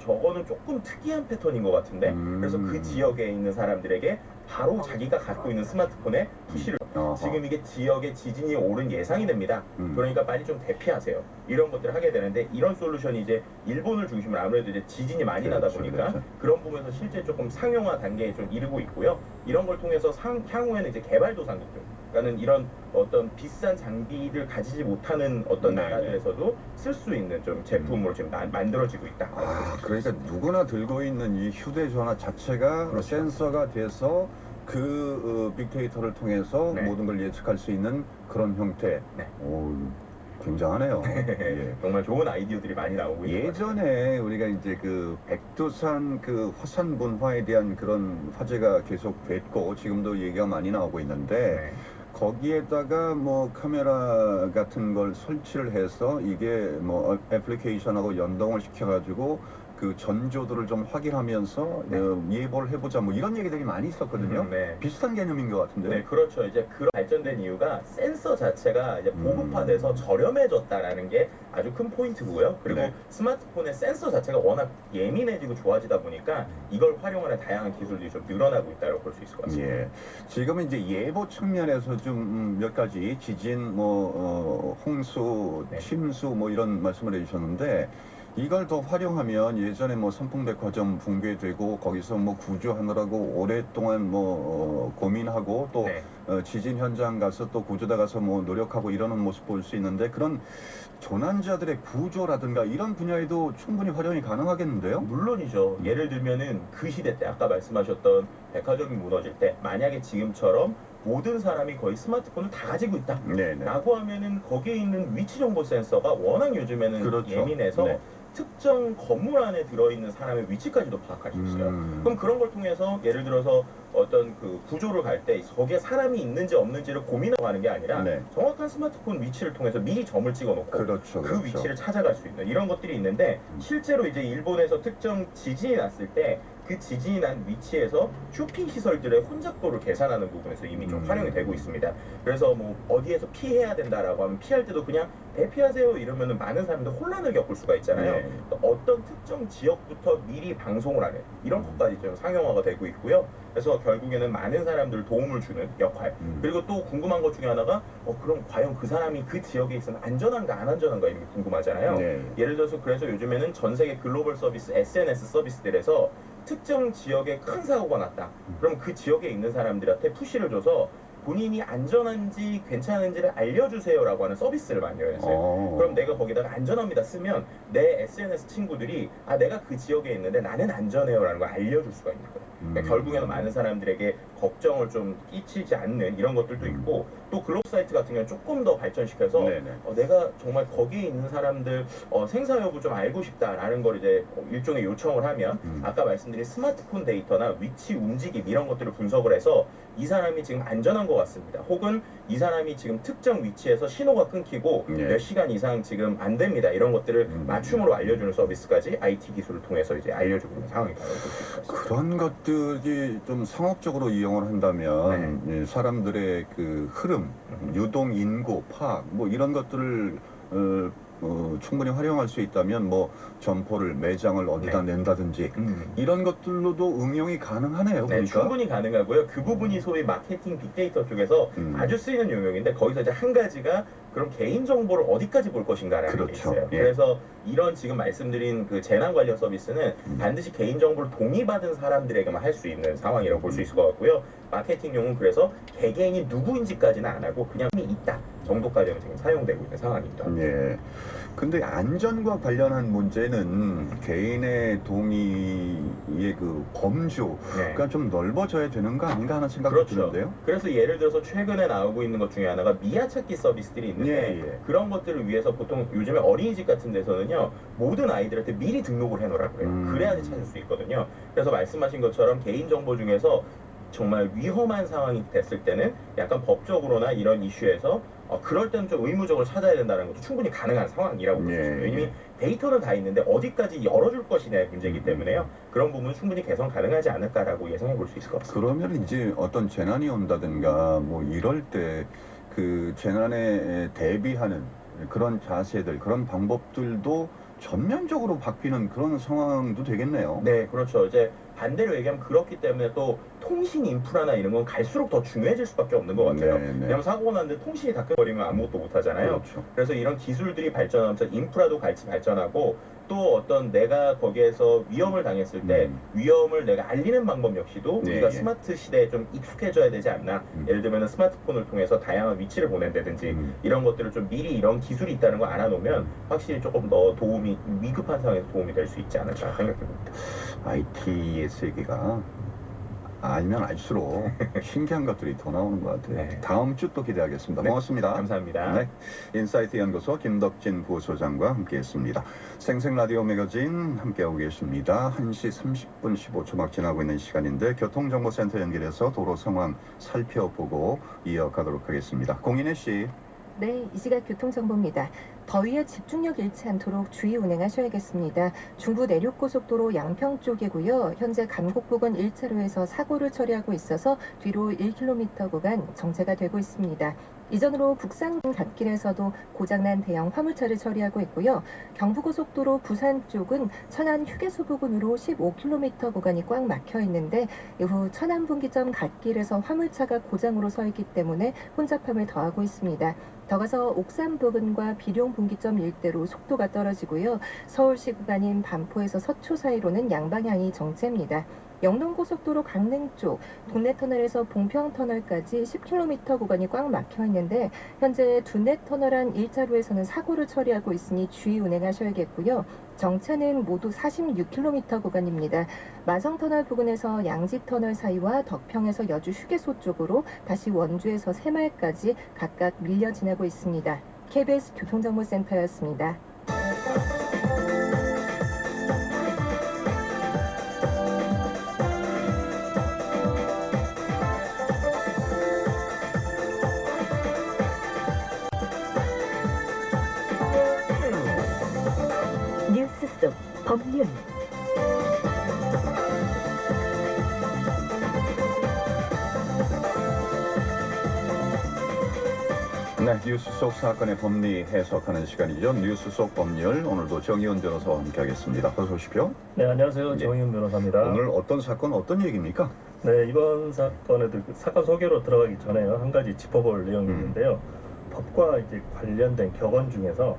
저거는 조금 특이한 패턴인 것 같은데 그래서 그 지역에 있는 사람들에게 바로 자기가 갖고 있는 스마트폰에 푸시를 지금 이게 지역에 지진이 오른 예상이 됩니다. 그러니까 빨리 좀 대피하세요. 이런 것들을 하게 되는데 이런 솔루션이 이제 일본을 중심으로 아무래도 이제 지진이 많이 나다 보니까 그런 부분에서 실제 조금 상용화 단계에 좀 이르고 있고요. 이런 걸 통해서 향후에는 이제 개발도상국들 그러니까는 이런 어떤 비싼 장비를 가지지 못하는 어떤 나라들에서도 쓸 수 있는 좀 제품으로 지금 만들어지고 있다. 그러니까 누구나 들고 있는 이 휴대전화 자체가 센서가 돼서 그 빅데이터를 통해서 모든 걸 예측할 수 있는 그런 형태. 오, 굉장하네요. 정말 좋은 아이디어들이 많이 나오고 있는 예전에 우리가 이제 그 백두산 그 화산 분화에 대한 그런 화제가 계속 됐고 지금도 얘기가 많이 나오고 있는데 거기에다가 뭐 카메라 같은 걸 설치를 해서 이게 뭐 애플리케이션하고 연동을 시켜가지고 그 전조도를 좀 확인하면서 예보를 해보자 뭐 이런 얘기들이 많이 있었거든요. 비슷한 개념인 것 같은데. 네, 그렇죠. 이제 그런 발전된 이유가 센서 자체가 이제 보급화돼서 저렴해졌다라는 게 아주 큰 포인트고요. 그리고 스마트폰의 센서 자체가 워낙 예민해지고 좋아지다 보니까 이걸 활용하는 다양한 기술들이 좀 늘어나고 있다고 볼 수 있을 것 같습니다. 지금은 이제 예보 측면에서 좀 몇 가지 지진, 뭐 홍수, 침수 뭐 이런 말씀을 해주셨는데. 이걸 더 활용하면 예전에 뭐 삼풍백화점 붕괴되고 거기서 뭐 구조하느라고 오랫동안 뭐 고민하고 또 지진 현장 가서 또 구조대 가서 뭐 노력하고 이러는 모습 볼 수 있는데 그런 조난자들의 구조라든가 이런 분야에도 충분히 활용이 가능하겠는데요? 물론이죠. 예를 들면은 그 시대 때 아까 말씀하셨던 백화점이 무너질 때 만약에 지금처럼 모든 사람이 거의 스마트폰을 다 가지고 있다 라고 하면은 거기에 있는 위치 정보 센서가 워낙 요즘에는 예민해서 특정 건물 안에 들어있는 사람의 위치까지도 파악할 수 있어요. 그럼 그런 걸 통해서 예를 들어서 어떤 그 구조를 갈 때 거기에 사람이 있는지 없는지를 고민하고 하는 게 아니라 정확한 스마트폰 위치를 통해서 미리 점을 찍어놓고 그 위치를 찾아갈 수 있는 이런 것들이 있는데 실제로 이제 일본에서 특정 지진이 났을 때 그 지진이 난 위치에서 쇼핑 시설들의 혼잡도를 계산하는 부분에서 이미 좀 활용이 되고 있습니다. 그래서 뭐 어디에서 피해야 된다라고 하면 피할 때도 그냥 대피하세요 이러면은 많은 사람들 혼란을 겪을 수가 있잖아요. 어떤 특정 지역부터 미리 방송을 하는 이런 것까지 좀 상용화가 되고 있고요. 그래서 결국에는 많은 사람들 도움을 주는 역할. 그리고 또 궁금한 것 중에 하나가 그럼 과연 그 사람이 그 지역에 있으면 안전한가 안 안전한가 이런 게 궁금하잖아요. 예를 들어서 그래서 요즘에는 전 세계 글로벌 서비스 SNS 서비스들에서 특정 지역에 큰 사고가 났다. 그럼 그 지역에 있는 사람들한테 푸시를 줘서 본인이 안전한지 괜찮은지를 알려주세요라고 하는 서비스를 만들어냈어요. 그럼 내가 거기다가 안전합니다 쓰면 내 SNS 친구들이 내가 그 지역에 있는데 나는 안전해요라는 걸 알려줄 수가 있는 거예요. 그러니까 결국에는 많은 사람들에게 걱정을 좀 끼치지 않는 이런 것들도 있고 또 글로벌 사이트 같은 경우는 조금 더 발전시켜서 내가 정말 거기에 있는 사람들 생사 여부 좀 알고 싶다라는 걸 이제 일종의 요청을 하면 아까 말씀드린 스마트폰 데이터나 위치 움직임 이런 것들을 분석을 해서 이 사람이 지금 안전한 것 같습니다. 혹은 이 사람이 지금 특정 위치에서 신호가 끊기고 몇 시간 이상 지금 안 됩니다. 이런 것들을 맞춤으로 알려주는 서비스까지 IT 기술을 통해서 이제 알려주고 있는 상황이라고 볼 수 있을 것 같습니다. 그런 것들이 좀 상업적으로 이용을 한다면 예, 사람들의 그 흐름, 유동 인구, 파악 뭐 이런 것들을 충분히 활용할 수 있다면 뭐 점포를 매장을 어디다 낸다든지 이런 것들로도 응용이 가능하네요. 네, 충분히 가능하고요. 그 부분이 소위 마케팅 빅데이터 쪽에서 아주 쓰이는 용역인데 거기서 이제 한 가지가 그럼 개인 정보를 어디까지 볼 것인가라는 게 있어요. 그래서 이런 지금 말씀드린 그 재난 관련 서비스는 반드시 개인 정보를 동의받은 사람들에게만 할 수 있는 상황이라고 볼 수 있을 것 같고요. 마케팅용은 그래서 개개인이 누구인지까지는 안 하고 그냥 있다 정도까지는 지금 사용되고 있는 상황입니다. 예. 근데 안전과 관련한 문제는 개인의 동의의 그 범주가 좀 넓어져야 되는 거 아닌가 하는 생각이 드는데요. 그래서 예를 들어서 최근에 나오고 있는 것 중에 하나가 미아 찾기 서비스들이 있는데 그런 것들을 위해서 보통 요즘에 어린이집 같은 데서는요 모든 아이들한테 미리 등록을 해놓으라고 그래요. 그래야지 찾을 수 있거든요. 그래서 말씀하신 것처럼 개인정보 중에서 정말 위험한 상황이 됐을 때는 약간 법적으로나 이런 이슈에서 그럴 때는 좀 의무적으로 찾아야 된다는 것도 충분히 가능한 상황이라고 볼 수 있습니다. 왜냐면 데이터는 다 있는데 어디까지 열어줄 것이냐의 문제이기 때문에요. 그런 부분은 충분히 개선 가능하지 않을까라고 예상해 볼 수 있을 것 같습니다. 그러면 이제 어떤 재난이 온다든가 뭐 이럴 때 그 재난에 대비하는 그런 자세들, 그런 방법들도 전면적으로 바뀌는 그런 상황도 되겠네요. 네, 그렇죠. 이제 반대로 얘기하면 그렇기 때문에 또 통신 인프라나 이런 건 갈수록 더 중요해질 수밖에 없는 것 같아요. 왜냐면 사고가 났는데 통신이 다 끊어버리면 아무것도 못 하잖아요. 그래서 이런 기술들이 발전하면서 인프라도 같이 발전하고 또 어떤 내가 거기에서 위험을 당했을 때 위험을 내가 알리는 방법 역시도 우리가 스마트 시대에 좀 익숙해져야 되지 않나. 예를 들면 스마트폰을 통해서 다양한 위치를 보낸다든지 이런 것들을 좀 미리 이런 기술이 있다는 걸 알아놓으면 확실히 조금 더 도움이 위급한 상황에서 도움이 될 수 있지 않을까 생각해봅니다. IT의 세계가 알면 알수록 신기한 것들이 더 나오는 것 같아요. 다음 주 또 기대하겠습니다. 고맙습니다. 감사합니다. 인사이트 연구소 김덕진 부소장과 함께했습니다. 생생라디오 매거진 함께하고 계십니다. 1시 30분 15초 막 지나고 있는 시간인데 교통정보센터 연결해서 도로 상황 살펴보고 이어가도록 하겠습니다. 공인혜 씨. 네, 이 시각 교통정보입니다. 더위에 집중력 잃지 않도록 주의 운행하셔야겠습니다. 중부 내륙고속도로 양평 쪽이고요. 현재 감곡 부근 1차로에서 사고를 처리하고 있어서 뒤로 1km 구간 정체가 되고 있습니다. 이전으로 북산 갓길에서도 고장난 대형 화물차를 처리하고 있고요. 경부고속도로 부산 쪽은 천안 휴게소 부근으로 15km 구간이 꽉 막혀 있는데 이후 천안 분기점 갓길에서 화물차가 고장으로 서 있기 때문에 혼잡함을 더하고 있습니다. 더 가서 옥산 부근과 비룡 분기점 일대로 속도가 떨어지고요. 서울시 구간인 반포에서 서초 사이로는 양방향이 정체입니다. 영동고속도로 강릉 쪽 동래터널에서 봉평터널까지 10km 구간이 꽉 막혀 있는데 현재 두내터널 안 1차로에서는 사고를 처리하고 있으니 주의 운행하셔야겠고요. 정체는 모두 46km 구간입니다. 마성터널 부근에서 양지터널 사이와 덕평에서 여주 휴게소 쪽으로 다시 원주에서 새마을까지 각각 밀려 지나고 있습니다. KBS 교통정보센터였습니다. 뉴스 속 법률 네, 뉴스 속 사건의 법리 해석하는 시간이죠. 뉴스 속 법률, 오늘도 정의원 변호사와 함께하겠습니다. 어서 오십시오. 네, 안녕하세요. 정의원 변호사입니다. 오늘 어떤 사건, 어떤 얘기입니까? 네, 이번 사건에도 사건 소개로 들어가기 전에요. 한 가지 짚어볼 내용이 있는데요. 법과 이제 관련된 격언 중에서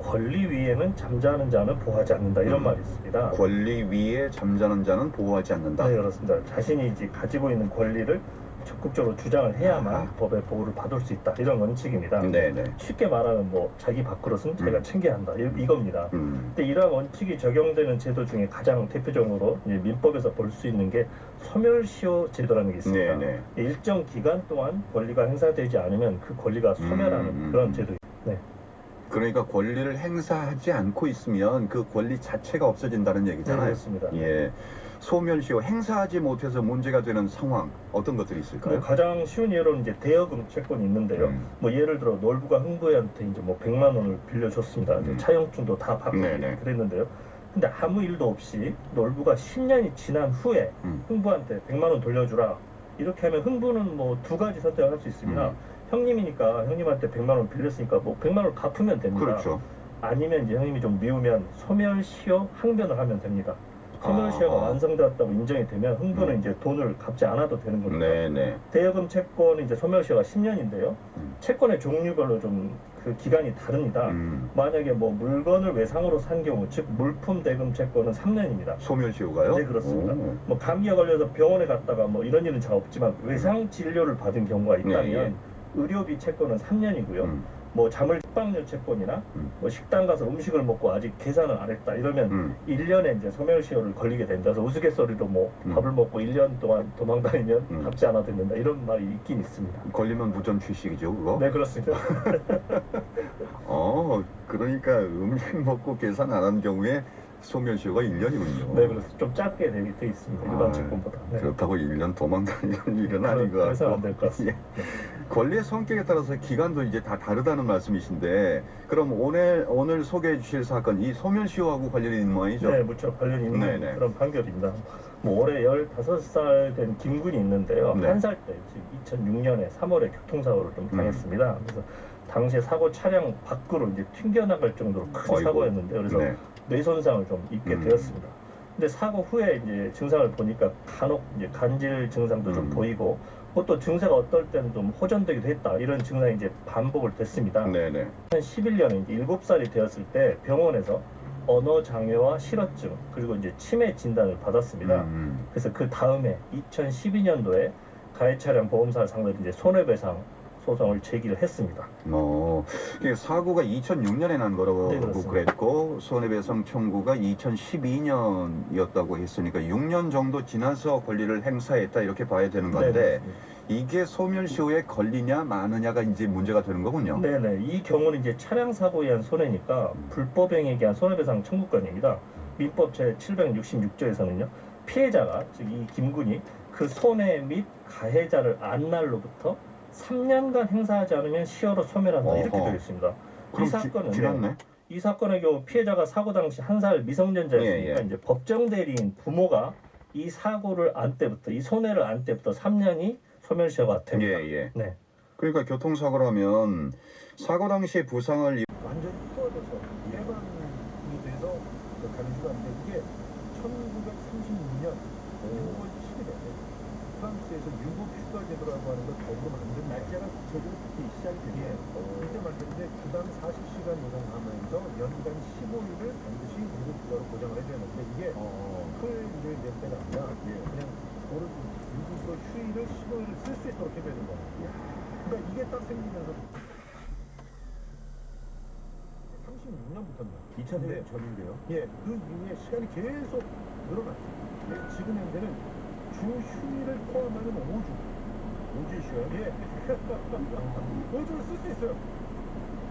권리 위에는 잠자는 자는 보호하지 않는다 이런 말이 있습니다. 권리 위에 잠자는 자는 보호하지 않는다. 네, 그렇습니다. 자신이 이제 가지고 있는 권리를 적극적으로 주장을 해야만 법의 보호를 받을 수 있다 이런 원칙입니다. 네네. 쉽게 말하면 뭐 자기 밥그릇은 자기가 챙겨야 한다 이겁니다. 근데 이러한 원칙이 적용되는 제도 중에 가장 대표적으로 이제 민법에서 볼 수 있는 게 소멸시효 제도라는 게 있습니다. 네네. 일정 기간 동안 권리가 행사되지 않으면 그 권리가 소멸하는 그런 제도입니다. 네. 그러니까 권리를 행사하지 않고 있으면 그 권리 자체가 없어진다는 얘기잖아요. 네, 그렇습니다. 예. 소멸시효 행사하지 못해서 문제가 되는 상황 어떤 것들이 있을까요? 뭐 가장 쉬운 예로는 이제 대여금 채권이 있는데요. 뭐 예를 들어 놀부가 흥부한테 이제 뭐 100만 원을 빌려줬습니다. 이제 차용증도 다 받고 그랬는데요. 근데 아무 일도 없이 놀부가 10년이 지난 후에 흥부한테 100만 원 돌려주라 이렇게 하면 흥부는 뭐 두 가지 선택을 할 수 있습니다. 형님이니까 형님한테 100만 원 빌렸으니까 뭐 100만 원을 갚으면 됩니다. 그렇죠. 아니면 이제 형님이 좀 미우면 소멸시효 항변을 하면 됩니다. 소멸시효가 완성되었다고 인정이 되면 흥부는 이제 돈을 갚지 않아도 되는 겁니다. 네네. 대여금 채권은 이제 소멸시효가 10년인데요. 채권의 종류별로 좀 그 기간이 다릅니다. 만약에 뭐 물건을 외상으로 산 경우, 즉 물품 대금 채권은 3년입니다. 소멸시효가요? 네, 그렇습니다. 뭐 감기가 걸려서 병원에 갔다가 뭐 이런 일은 잘 없지만 외상 진료를 받은 경우가 있다면 의료비 채권은 3년이고요. 뭐 자물빵료 채권이나 뭐 식당 가서 음식을 먹고 아직 계산을 안 했다 이러면 1년에 이제 소멸시효를 걸리게 된다. 그래서 우스갯소리로 뭐 밥을 먹고 1년 동안 도망다니면 갚지 않아도 된다 이런 말이 있긴 있습니다. 걸리면 무전 취식이죠, 그거? 네, 그렇습니다. 그러니까 음식 먹고 계산 안 한 경우에 소멸시효가 1년이군요. 네, 그래서 좀 짧게 돼 있습니다. 일반 채권보다. 네. 그렇다고 1년 도망다니는 일은 아닌 것 같고. 그래서 안 될 것 같습니다. 권리의 성격에 따라서 기간도 이제 다 다르다는 말씀이신데, 그럼 오늘 소개해 주실 사건, 이 소멸시효하고 관련이 있는 모양이죠? 네, 무척 관련이 있는 그런 판결입니다. 뭐 올해 15살 된 김군이 있는데요. 네. 한 살 때, 지금 2006년에 3월에 교통사고를 좀 당했습니다. 그래서 당시에 사고 차량 밖으로 이제 튕겨나갈 정도로 큰 사고였는데, 그래서 뇌 손상을 좀 입게 되었습니다. 근데 사고 후에 이제 증상을 보니까 간혹 이제 간질 증상도 좀 보이고, 또 증세가 어떨 때는 좀 호전되기도 했다. 이런 증상이 이제 반복을 됐습니다. 네네. 2011년에 이제 7살이 되었을 때 병원에서 언어 장애와 실어증 그리고 이제 치매 진단을 받았습니다. 그래서 그 다음에 2012년도에 가해 차량 보험사 상대로 이제 손해배상 소송을 제기를 했습니다. 이게 사고가 2006년에 난 거라고 그랬고 손해배상 청구가 2012년이었다고 했으니까 6년 정도 지나서 권리를 행사했다 이렇게 봐야 되는 건데 이게 소멸시효에 걸리냐 마느냐가 이제 문제가 되는 거군요. 네네. 이 경우는 이제 차량 사고에 의한 손해니까 불법행위에 의한 손해배상 청구권입니다. 민법 제 766조에서는요. 피해자가 즉 이 김군이 그 손해 및 가해자를 안 날로부터 3년간 행사하지 않으면 시효로 소멸한다 이렇게 되어 있습니다. 이 사건은 이 사건의 경우 피해자가 사고 당시 1살 미성년자였으니까 이제 법정 대리인 부모가 이 사고를 안 때부터 이 손해를 안 때부터 3년이 소멸시효가 됩니다. 네. 그러니까 교통사고라면 사고 당시 부상을 완전히 풀어져서 해방이 돼서 간주가 안 돼. 이게 1936년 6월 7일에 프랑스에서 유급 휴가 제도라고 하는 걸 법으로 만든 날짜가 제대로 그때 시작이 되게 그때 만드는데 주당 40시간 노동하면서 연간 15일을 반드시 유급 휴가로 보장을 해줘야 되는데 이게 토요일 일요일 낼 때가 아니라 그냥 유급으로 휴일을 15일을 쓸 수 있도록 해줘야 되는 거야. 그러니까 이게 딱 생기면서 36년부터입니다. 2000년 전인데요. 그 이후에 시간이 계속 늘어났어요. 지금 현재는 주 휴일을 포함하는 5주 쉬어요? 5주를 쓸 수 있어요.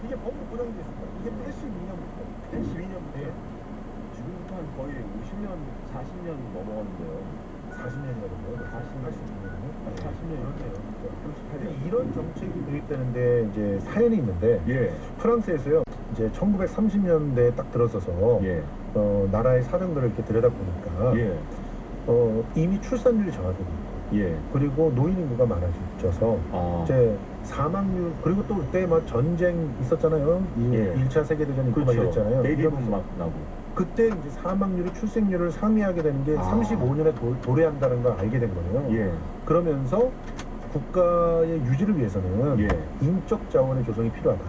이게 법으로 보장되어 있습니다. 이게 82년부터. 82년부터. 지금부터 한 거의 50년, 40년 넘어갔는데요. 40년이라고요? 40년이요? 이런 정책이 도입되는데 이제 사연이 있는데 프랑스에서요. 이제 1930년대에 딱 들어서서 나라의 사정들을 이렇게 들여다보니까 이미 출산율이 저하되고 있고 그리고 노인 인구가 많아져서 이제 사망률 그리고 또 그때 막 전쟁 있었잖아요. 1차 세계대전 있고 막 이랬잖아요. 베이비붐 막 나고. 그때 이제 사망률이 출생률을 상회하게 되는 게 35년에 도래한다는 걸 알게 된 거예요. 그러면서 국가의 유지를 위해서는 인적 자원의 조성이 필요하다.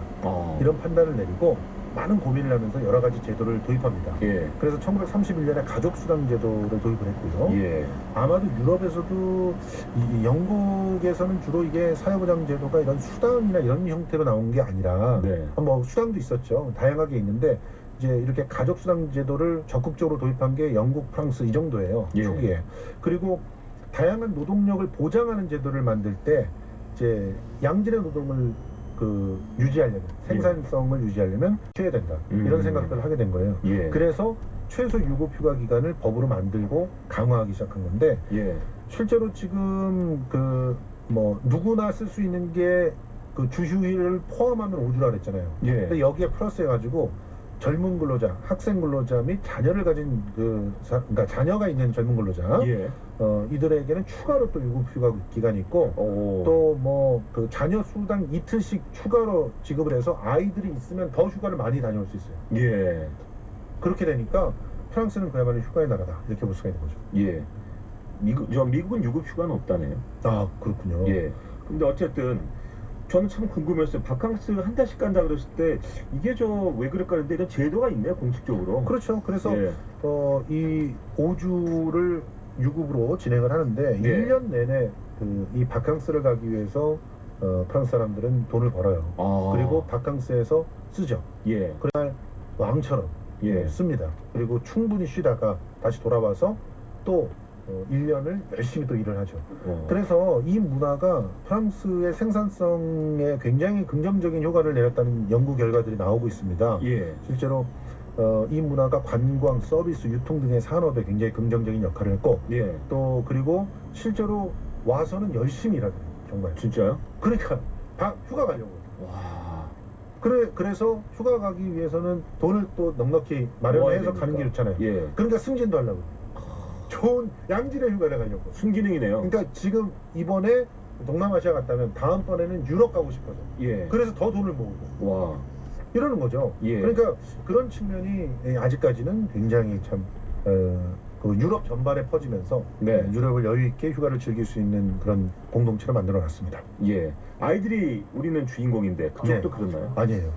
이런 판단을 내리고 많은 고민을 하면서 여러 가지 제도를 도입합니다. 그래서 1931년에 가족수당 제도를 도입을 했고요. 아마도 유럽에서도 영국에서는 주로 이게 사회보장 제도가 이런 수당이나 이런 형태로 나온 게 아니라 뭐 수당도 있었죠. 다양하게 있는데 이제 이렇게 가족수당 제도를 적극적으로 도입한 게 영국, 프랑스 이 정도예요. 초기에. 그리고 다양한 노동력을 보장하는 제도를 만들 때 이제 양질의 노동을 유지하려면 생산성을 유지하려면 취해야 된다 이런 생각들을 하게 된 거예요. 그래서 최소 유급휴가 기간을 법으로 만들고 강화하기 시작한 건데 실제로 지금 뭐 누구나 쓸 수 있는 게 주휴일을 포함하면 5주라 그랬잖아요. 근데 여기에 플러스 해가지고 젊은 근로자, 학생 근로자 및 자녀를 가진 그러니까 자녀가 있는 젊은 근로자 이들에게는 추가로 또 유급휴가 기간이 있고 또 뭐 자녀 수당 이틀씩 추가로 지급을 해서 아이들이 있으면 더 휴가를 많이 다녀올 수 있어요. 그렇게 되니까 프랑스는 그야말로 휴가의 나라다 이렇게 볼 수가 있는 거죠. 미국은 유급휴가는 없다네요. 아 그렇군요. 근데 어쨌든 저는 참 궁금했어요. 바캉스 한 달씩 간다 그랬을 때 이게 왜 그럴까 하는데 이런 제도가 있네요, 공식적으로. 그렇죠. 그래서 이 5주를 유급으로 진행을 하는데 1년 내내 이 바캉스를 가기 위해서 프랑스 사람들은 돈을 벌어요. 그리고 바캉스에서 쓰죠. 그날 왕처럼 씁니다. 그리고 충분히 쉬다가 다시 돌아와서 또 1년을 열심히 또 일을 하죠. 그래서 이 문화가 프랑스의 생산성에 굉장히 긍정적인 효과를 내렸다는 연구 결과들이 나오고 있습니다. 실제로 이 문화가 관광, 서비스, 유통 등의 산업에 굉장히 긍정적인 역할을 했고 또 그리고 실제로 와서는 열심히 일하더라고요. 정말. 진짜요? 그러니까 휴가 가려고. 그래서 휴가 가기 위해서는 돈을 또 넉넉히 마련해서 가는 게 좋잖아요. 그러니까 승진도 하려고. 좋은 양질의 휴가를 가려고. 순기능이네요. 그러니까 지금 이번에 동남아시아 갔다면 다음번에는 유럽 가고 싶어서. 그래서 더 돈을 모으고. 이러는 거죠. 그러니까 그런 측면이 아직까지는 굉장히 참 유럽 전반에 퍼지면서 유럽을 여유 있게 휴가를 즐길 수 있는 그런 공동체를 만들어 놨습니다. 아이들이 우리는 주인공인데 그쪽도 그렇나요? 아니에요.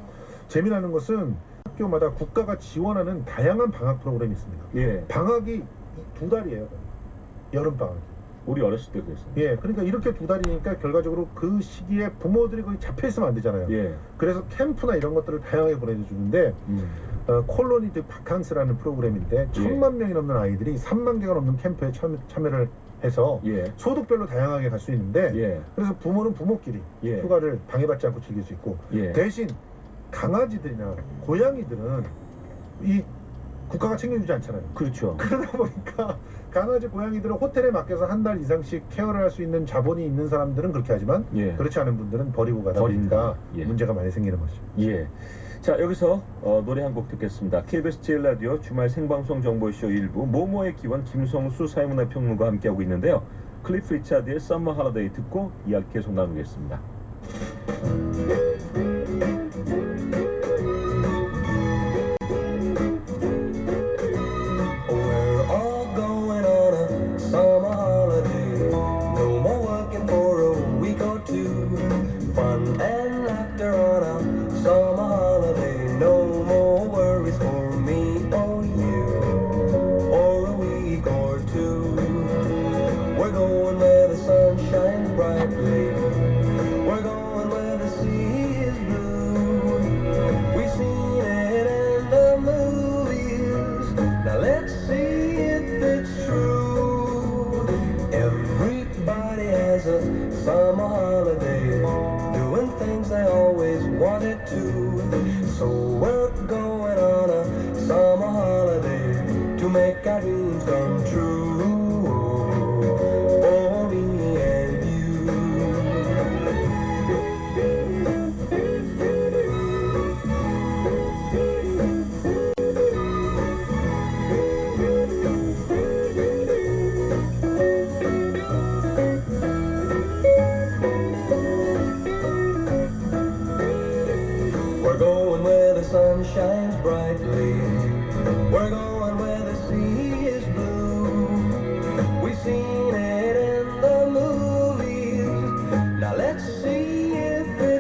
재미나는 것은 학교마다 국가가 지원하는 다양한 방학 프로그램이 있습니다. 방학이 2달이에요. 여름 방학. 우리 어렸을 때 그랬어요. 그러니까 이렇게 2달이니까 결과적으로 그 시기에 부모들이 거의 잡혀 있으면 안 되잖아요. 그래서 캠프나 이런 것들을 다양하게 보내주는데 콜로니 드 바캉스라는 프로그램인데 1000만 명이 넘는 아이들이 3만 개가 넘는 캠프에 참여를 해서 소득별로 다양하게 갈 수 있는데 그래서 부모는 부모끼리 휴가를 방해받지 않고 즐길 수 있고 대신 강아지들이나 고양이들은 이 국가가 챙겨주지 않잖아요. 그렇죠. 그러다 보니까 강아지, 고양이들은 호텔에 맡겨서 한 달 이상씩 케어를 할 수 있는 자본이 있는 사람들은 그렇게 하지만 그렇지 않은 분들은 버리고 가다 보니까 문제가 많이 생기는 거죠. 자, 여기서 노래 한 곡 듣겠습니다. KBS 제일라디오 주말 생방송 정보쇼 1부 모모의 기원 김성수 사회문화평론가와 함께하고 있는데요. 클리프 리차드의 썸머 할리데이 듣고 이야기 계속 나누겠습니다.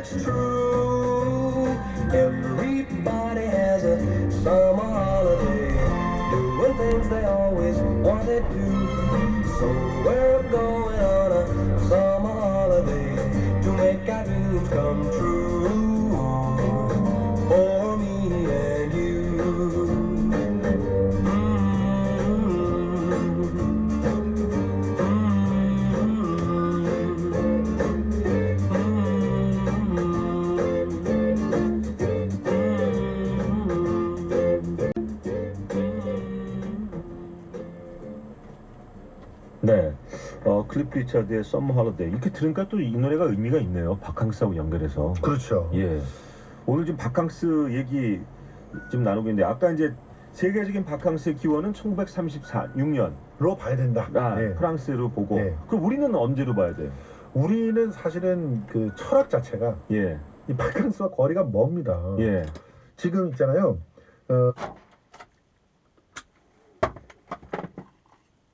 it's true. Everybody has a summer holiday, doing things they always wanted to. So we're going on a summer holiday to make our dreams come true. For me and you. 네, 클리프 리차드의 썸머 홀리데이 이렇게 들으니까 또 이 노래가 의미가 있네요. 바캉스하고 연결해서. 그렇죠. 예. 오늘 좀 바캉스 얘기 좀 나누고 있는데 아까 이제 세계적인 바캉스의 기원은 1936년으로 봐야 된다. 예. 프랑스로 보고. 예. 그럼 우리는 언제로 봐야 돼요? 우리는 사실은 그 철학 자체가 예. 이 바캉스와 거리가 멉니다. 예. 지금 있잖아요.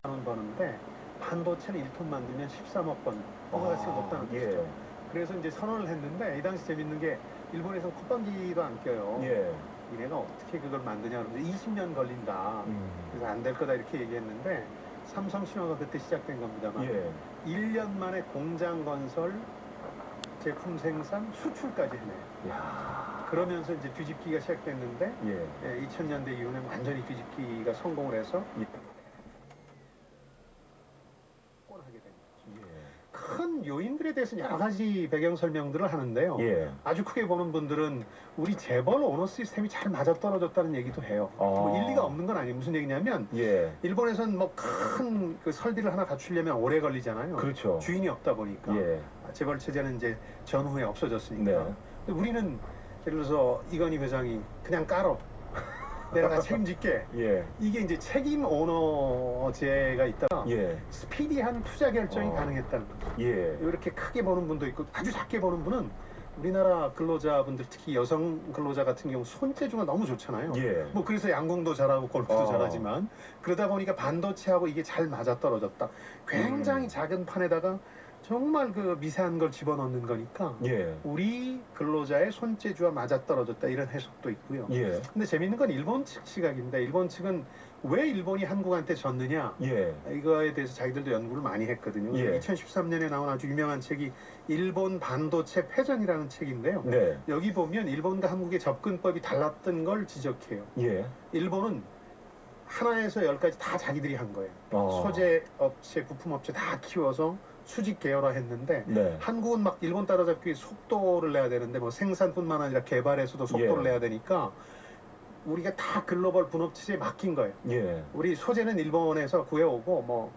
원 버는데 반도체를 1톤 만들면 13억 번 부가가치가 높다는 거죠. 예. 그래서 이제 선언을 했는데 이 당시 재밌는 게 일본에서 콧방귀도 안 껴요. 예. 이래가 어떻게 그걸 만드냐 그러는데 20년 걸린다. 그래서 안 될 거다 이렇게 얘기했는데 삼성 신화가 그때 시작된 겁니다만 예. 1년 만에 공장 건설, 제품 생산, 수출까지 해내요. 그러면서 이제 뒤집기가 시작됐는데 예. 2000년대 이후에 완전히 뒤집기가 성공을 해서 큰 요인들에 대해서는 여러 가지 배경 설명들을 하는데요. 예. 아주 크게 보는 분들은 우리 재벌 오너 시스템이 잘 맞아떨어졌다는 얘기도 해요. 뭐 일리가 없는 건 아니에요. 무슨 얘기냐면 예. 일본에서는 뭐 큰 그 설비를 하나 갖추려면 오래 걸리잖아요. 그렇죠. 주인이 없다 보니까 예. 재벌 체제는 이제 전후에 없어졌으니까. 네. 근데 우리는 예를 들어서 이건희 회장이 그냥 깔어. 내가 다 책임질게. 예. 이게 이제 책임 오너제가 있다가 예. 스피디한 투자 결정이 가능했다는 거죠. 예. 이렇게 크게 보는 분도 있고 아주 작게 보는 분은 우리나라 근로자분들 특히 여성 근로자 같은 경우 손재주가 너무 좋잖아요. 예. 뭐 그래서 양궁도 잘하고 골프도 어. 잘하지만 그러다 보니까 반도체하고 이게 잘 맞아떨어졌다. 굉장히 작은 판에다가 정말 그 미세한 걸 집어넣는 거니까 예. 우리 근로자의 손재주와 맞아떨어졌다 이런 해석도 있고요. 예. 근데 재밌는 건 일본 측 시각인데 일본 측은 왜 일본이 한국한테 졌느냐 예. 이거에 대해서 자기들도 연구를 많이 했거든요. 예. 2013년에 나온 아주 유명한 책이 일본 반도체 패전이라는 책인데요. 네. 여기 보면 일본과 한국의 접근법이 달랐던 걸 지적해요. 예. 일본은 하나에서 10까지 다 자기들이 한 거예요. 소재 업체, 부품 업체 다 키워서 수직 계열화했는데 네. 한국은 막 일본 따라잡기 위해 속도를 내야 되는데 뭐 생산뿐만 아니라 개발에서도 속도를 예. 내야 되니까 우리가 다 글로벌 분업 체제에 맡긴 거예요. 예. 우리 소재는 일본에서 구해오고 뭐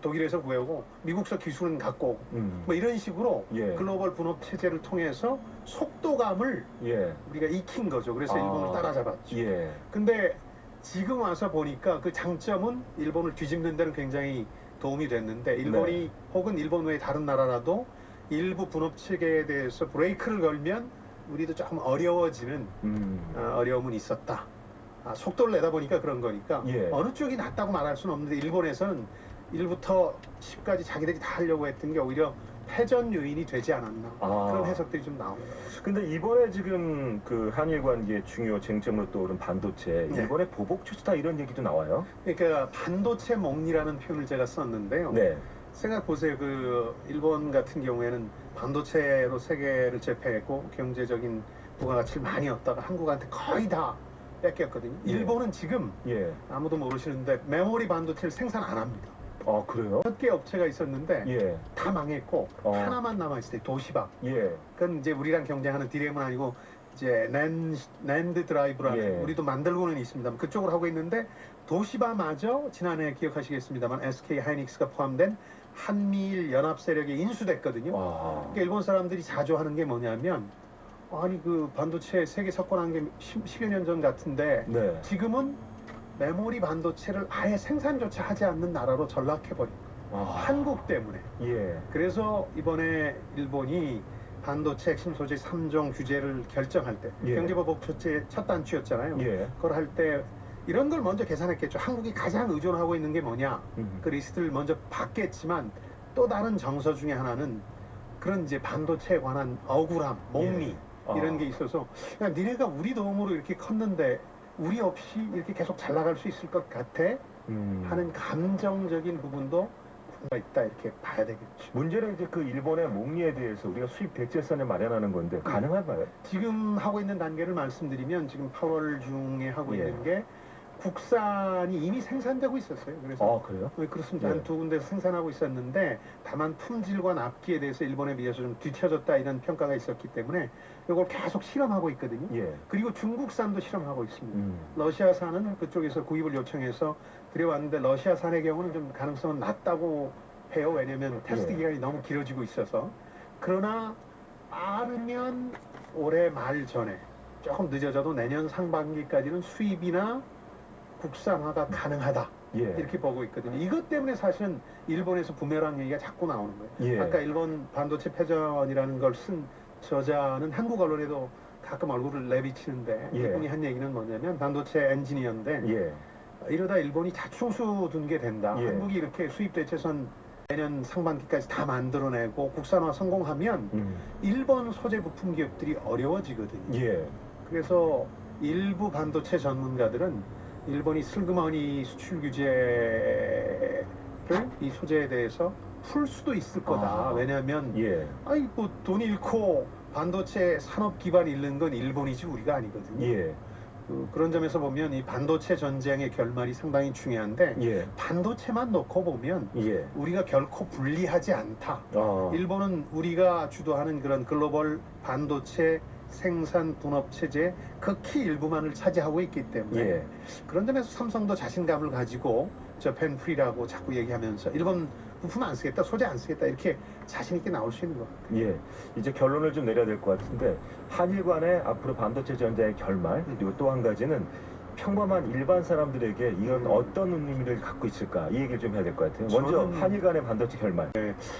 독일에서 구해오고 미국서 기술은 갖고 오고 뭐 이런 식으로 예. 글로벌 분업 체제를 통해서 속도감을 예. 우리가 익힌 거죠. 그래서 일본을 따라잡았죠. 예. 근데 지금 와서 보니까 그 장점은 일본을 뒤집는 데는 굉장히 도움이 됐는데 일본이 혹은 일본 외의 다른 나라라도 일부 분업 체계에 대해서 브레이크를 걸면 우리도 조금 어려워지는 어려움은 있었다. 속도를 내다 보니까 그런 거니까 예. 어느 쪽이 낫다고 말할 수는 없는데 일본에서는 1부터 10까지 자기들이 다 하려고 했던 게 오히려 패전 요인이 되지 않았나 그런 해석들이 좀 나옵니다. 근데 이번에 지금 그 한일 관계 중요 쟁점으로 떠오른 반도체, 네. 일본의 보복 추스다 이런 얘기도 나와요. 그러니까 반도체 몽리라는 표현을 제가 썼는데요. 네. 생각 보세요. 그 일본 같은 경우에는 반도체로 세계를 제패했고 경제적인 부가가치를 많이 얻다가 한국한테 거의 다 뺏겼거든요. 예. 일본은 지금 예. 아무도 모르시는데 메모리 반도체를 생산 안 합니다. 그래요? 6개 업체가 있었는데 예. 다 망했고 하나만 남아있어요. 도시바. 예. 그건 이제 우리랑 경쟁하는 디램은 아니고 이제 낸드 드라이브라는 예. 우리도 만들고는 있습니다만 그쪽으로 하고 있는데 도시바마저 지난해 기억하시겠습니다만 SK 하이닉스가 포함된 한미일 연합 세력에 인수됐거든요. 그러니까 일본 사람들이 자주 하는 게 뭐냐면 아니 그 반도체 세계 석권한 게 10여 년 전 같은데 네. 지금은 메모리 반도체를 아예 생산조차 하지 않는 나라로 전락해버린 거예요. 한국 때문에. 예. 그래서 이번에 일본이 반도체 핵심 소재 3종 규제를 결정할 때 예. 경제보복 첫 단추였잖아요. 예. 그걸 할 때 이런 걸 먼저 계산했겠죠. 한국이 가장 의존하고 있는 게 뭐냐. 그 리스트를 먼저 받겠지만 또 다른 정서 중에 하나는 그런 이제 반도체에 관한 억울함, 목리 이런 게 있어서 야, 니네가 우리 도움으로 이렇게 컸는데 우리 없이 이렇게 계속 잘 나갈 수 있을 것 같아? 하는 감정적인 부분도 있다 이렇게 봐야 되겠죠. 문제는 이제 그 일본의 목리에 대해서 우리가 수입 대체선을 마련하는 건데 가능한가요? 지금 하고 있는 단계를 말씀드리면 지금 8월 중에 하고 있는 게 국산이 이미 생산되고 있었어요. 그래서 그래요? 네, 그렇습니다. 한 두 군데서 생산하고 있었는데 다만 품질과 납기에 대해서 일본에 비해서 좀 뒤처졌다 이런 평가가 있었기 때문에 이걸 계속 실험하고 있거든요. 그리고 중국산도 실험하고 있습니다. 러시아산은 그쪽에서 구입을 요청해서 들여왔는데 러시아산의 경우는 좀 가능성은 낮다고 해요. 왜냐하면 테스트 기간이 너무 길어지고 있어서. 그러나 빠르면 올해 말 전에 조금 늦어져도 내년 상반기까지는 수입이나 국산화가 가능하다 이렇게 보고 있거든요. 이것 때문에 사실은 일본에서 부메랑 얘기가 자꾸 나오는 거예요. 아까 일본 반도체 패전이라는 걸 쓴 저자는 한국 언론에도 가끔 얼굴을 내비치는데 이분이 한 얘기는 뭐냐면 반도체 엔지니어인데 이러다 일본이 자충수 둔게 된다. 한국이 이렇게 수입 대체선 내년 상반기까지 다 만들어내고 국산화 성공하면 일본 소재 부품 기업들이 어려워지거든요. 그래서 일부 반도체 전문가들은 일본이 슬그머니 수출 규제를 이 소재에 대해서 풀 수도 있을 거다. 왜냐하면 아이 뭐 돈 잃고 반도체 산업 기반 잃는 건 일본이지 우리가 아니거든요. 그런 점에서 보면 이 반도체 전쟁의 결말이 상당히 중요한데 반도체만 놓고 보면 우리가 결코 불리하지 않다. 일본은 우리가 주도하는 그런 글로벌 반도체 생산 분업 체제 극히 일부만을 차지하고 있기 때문에 그런 점에서 삼성도 자신감을 가지고 저펜 프리라고 자꾸 얘기하면서 일본 부품 안 쓰겠다, 소재 안 쓰겠다 이렇게 자신 있게 나올 수 있는 것 같아요. 이제 결론을 좀 내려야 될 것 같은데 한일 간의 앞으로 반도체 전쟁의 결말 그리고 또 한 가지는 평범한 일반 사람들에게 이건 어떤 의미를 갖고 있을까 이 얘기를 좀 해야 될 것 같아요. 먼저 한일 간의 반도체 결말.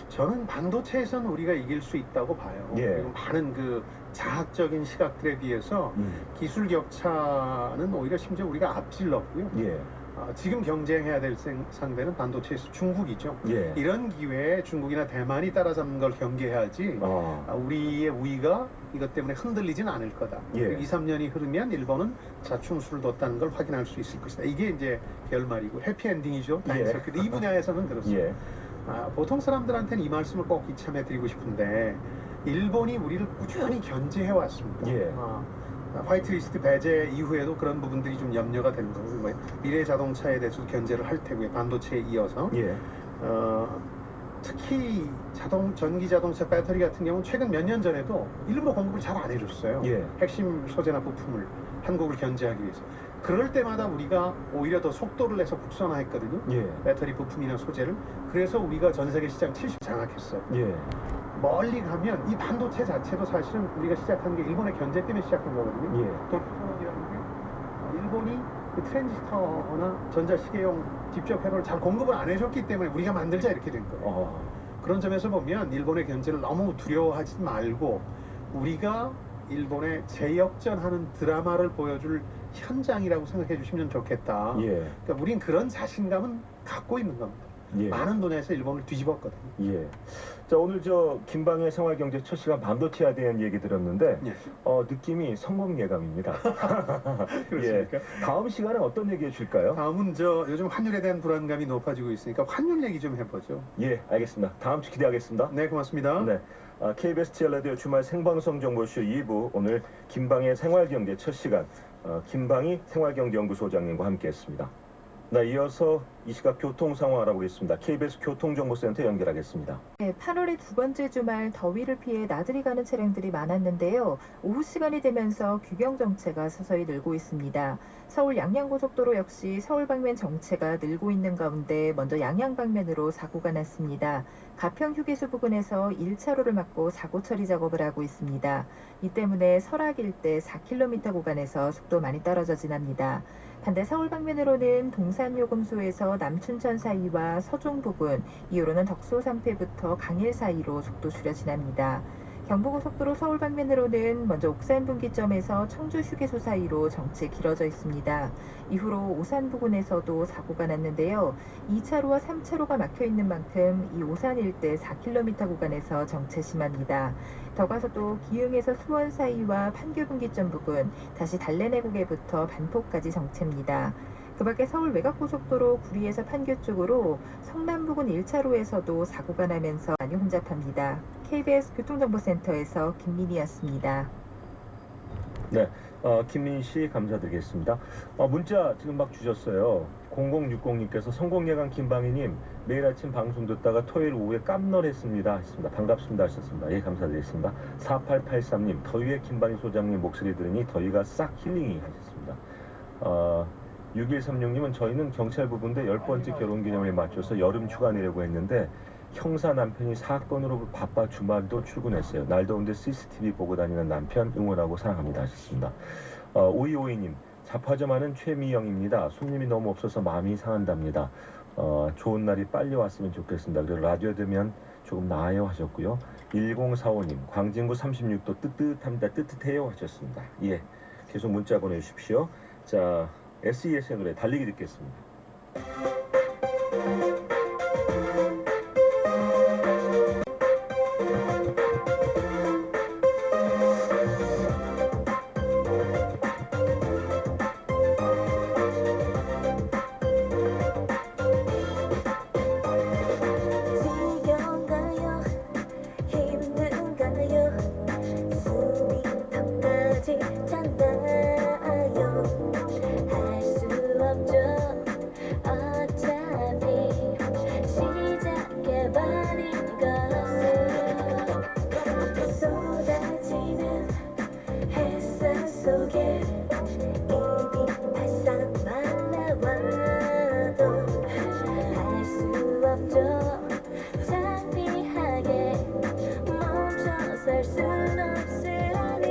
저는 반도체에서는 우리가 이길 수 있다고 봐요. 그리고 많은 그 자학적인 시각들에 비해서 기술 격차는 오히려 심지어 우리가 앞질렀고요. 지금 경쟁해야 될 상대는 반도체에서 중국이죠. 이런 기회에 중국이나 대만이 따라잡는 걸 경계해야지 우리의 우위가 이것 때문에 흔들리진 않을 거다. 2, 3년이 흐르면 일본은 자충수를 뒀다는 걸 확인할 수 있을 것이다. 이게 이제 결말이고 해피엔딩이죠. 다행스럽게도 이 분야에서는 그렇습니다. 보통 사람들한테는 이 말씀을 꼭 이참에 드리고 싶은데 일본이 우리를 꾸준히 견제해 왔습니다. 화이트리스트 배제 이후에도 그런 부분들이 좀 염려가 되는 거고요. 미래 자동차에 대해서 견제를 할 테고요. 반도체에 이어서. 특히 전기 자동차 배터리 같은 경우는 최근 몇 년 전에도 일부러 공급을 잘 안 해줬어요. 핵심 소재나 부품을 한국을 견제하기 위해서. 그럴 때마다 우리가 오히려 더 속도를 내서 국산화했거든요. 배터리 부품이나 소재를. 그래서 우리가 전 세계 시장 70 장악했어요. 멀리 가면 이 반도체 자체도 사실은 우리가 시작한 게 일본의 견제 때문에 시작한 거거든요. 도쿄라는 게 일본이 그 트랜지스터나 전자시계용 직접 회로를 잘 공급을 안 해줬기 때문에 우리가 만들자 이렇게 된 거예요. 그런 점에서 보면 일본의 견제를 너무 두려워하지 말고 우리가 일본의 재역전하는 드라마를 보여줄 현장이라고 생각해 주시면 좋겠다. 그러니까 우린 그런 자신감은 갖고 있는 겁니다. 많은 분야에서 일본을 뒤집었거든요. 자, 오늘 김방의 생활경제 첫 시간 반도체에 대한 얘기 들었는데 느낌이 성공 예감입니다. 그렇습니까? 다음 시간에 어떤 얘기 해줄까요? 다음은 요즘 환율에 대한 불안감이 높아지고 있으니까 환율 얘기 좀 해보죠. 알겠습니다. 다음 주 기대하겠습니다. 네, 고맙습니다. KBS TL라디오 주말 생방송 정보쇼 2부 오늘 김방의 생활경제 첫 시간 김방희 생활경제연구소장님과 함께했습니다. 이어서 이 시각 교통 상황 알아보겠습니다. KBS 교통정보센터 연결하겠습니다. 8월의 두 번째 주말 더위를 피해 나들이 가는 차량들이 많았는데요. 오후 시간이 되면서 규경 정체가 서서히 늘고 있습니다. 서울 양양고속도로 역시 서울 방면 정체가 늘고 있는 가운데 먼저 양양 방면으로 사고가 났습니다. 가평 휴게소 부근에서 1차로를 막고 사고 처리 작업을 하고 있습니다. 이 때문에 설악 일대 4km 구간에서 속도 많이 떨어져 지납니다. 반대 서울 방면으로는 동산요금소에서 남춘천 사이와 서종 부근, 이후로는 덕소 3패부터 강일 사이로 속도 줄여 지납니다. 경부고속도로 서울 방면으로는 먼저 옥산 분기점에서 청주 휴게소 사이로 정체 길어져 있습니다. 이후로 오산 부근에서도 사고가 났는데요. 2차로와 3차로가 막혀 있는 만큼 이 오산 일대 4km 구간에서 정체 심합니다. 더 가서 또 기흥에서 수원 사이와 판교 분기점 부근, 다시 달래내곡에부터 반포까지 정체입니다. 그 밖에 서울 외곽고속도로 구리에서 판교 쪽으로 성남 부근 1차로에서도 사고가 나면서 많이 혼잡합니다. KBS 교통정보센터에서 김민희였습니다. 네, 김민희 씨 감사드리겠습니다. 문자 지금 막 주셨어요. 0060님께서 성공예감 김방희님 매일 아침 방송 듣다가 토요일 오후에 깜놀했습니다 했습니다. 반갑습니다 하셨습니다. 예, 감사드리겠습니다. 4883님 더위에 김방희 소장님 목소리 들으니 더위가 싹 힐링이 하셨습니다. 6136님은 저희는 경찰 부부인데 10번째 결혼기념일에 맞춰서 여름 휴가 내려고 했는데 형사 남편이 사건으로 바빠 주말도 출근했어요. 날 더운데 CCTV 보고 다니는 남편 응원하고 사랑합니다 하셨습니다. 5252님 자파점하는 최미영입니다. 손님이 너무 없어서 마음이 상한답니다. 좋은 날이 빨리 왔으면 좋겠습니다. 그리고 라디오 들으면 조금 나아요 하셨고요. 1045님 광진구 36도 뜨뜻합니다. 뜨뜻해요 하셨습니다. 예, 계속 문자 보내주십시오. 자, SES의 노래 달리기 듣겠습니다. 지겨운가요? 힘든가요? 숨이 턱까지 찼나요? 할 수 없죠. 어차피 시작해버린 것을 쏟아지는 햇살 속에 입이 바싹 말라와도 할 수 없죠. 창피하게 멈춰설 순 없으니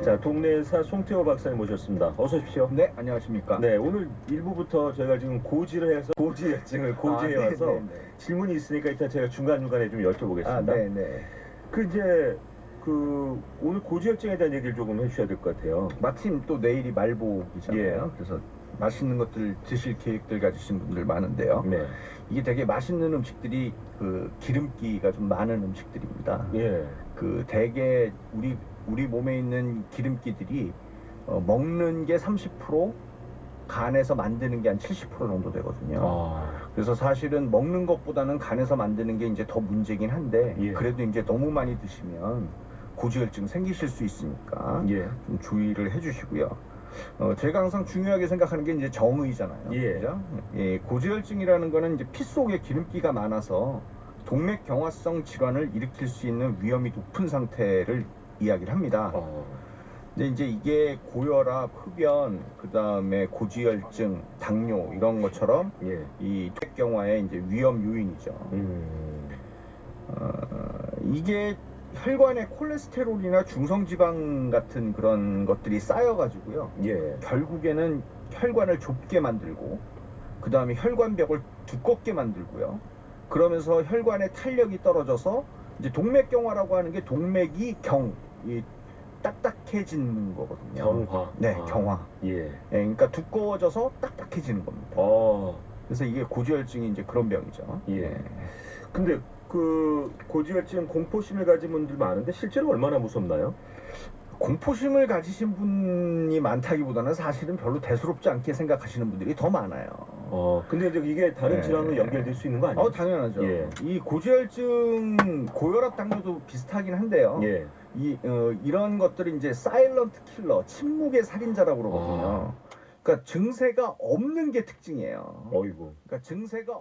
자, 동네의사 송태호 박사님 모셨습니다. 어서 오십시오. 네, 안녕하십니까. 네, 오늘 1부부터 저희가 지금 고지를 해서 고지혈증을 고지해와서 질문이 있으니까 일단 제가 중간중간에 좀 여쭤보겠습니다. 아, 네네. 그 이제 오늘 고지혈증에 대한 얘기를 조금 해주셔야 될 것 같아요. 마침 또 내일이 말복이잖아요. 그래서 맛있는 것들 드실 계획들 가지신 분들 많은데요. 네. 이게 되게 맛있는 음식들이 그 기름기가 좀 많은 음식들입니다. 예. 그 대개 우리 몸에 있는 기름기들이 먹는 게 30%, 간에서 만드는 게 한 70% 정도 되거든요. 그래서 사실은 먹는 것보다는 간에서 만드는 게 이제 더 문제긴 한데 그래도 이제 너무 많이 드시면 고지혈증 생기실 수 있으니까 좀 주의를 해주시고요. 제가 항상 중요하게 생각하는 게 이제 정의잖아요. 그죠? 예, 고지혈증이라는 거는 이제 피 속에 기름기가 많아서 동맥경화성 질환을 일으킬 수 있는 위험이 높은 상태를 이야기를 합니다. 근데 이제 이게 고혈압, 흡연, 그 다음에 고지혈증, 당뇨 이런 것처럼 이 동맥경화의 이제 위험 요인이죠. 이게 혈관에 콜레스테롤이나 중성지방 같은 그런 것들이 쌓여가지고요. 결국에는 혈관을 좁게 만들고, 그 다음에 혈관벽을 두껍게 만들고요. 그러면서 혈관의 탄력이 떨어져서 이제 동맥경화라고 하는 게 동맥이 딱딱해지는 거거든요. 경화. 네, 경화. 그러니까 두꺼워져서 딱딱해지는 겁니다. 그래서 이게 고지혈증이 이제 그런 병이죠. 근데 그 고지혈증 공포심을 가진 분들 많은데 실제로 얼마나 무섭나요? 공포심을 가지신 분이 많다기보다는 사실은 별로 대수롭지 않게 생각하시는 분들이 더 많아요. 근데 이게 다른 질환으로 연결될 수 있는 거 아니에요? 당연하죠. 이 고지혈증, 고혈압, 당뇨도 비슷하긴 한데요. 이런 것들이 이제 사일런트 킬러, 침묵의 살인자라고 그러거든요. 그러니까 증세가 없는 게 특징이에요. 그러니까 증세가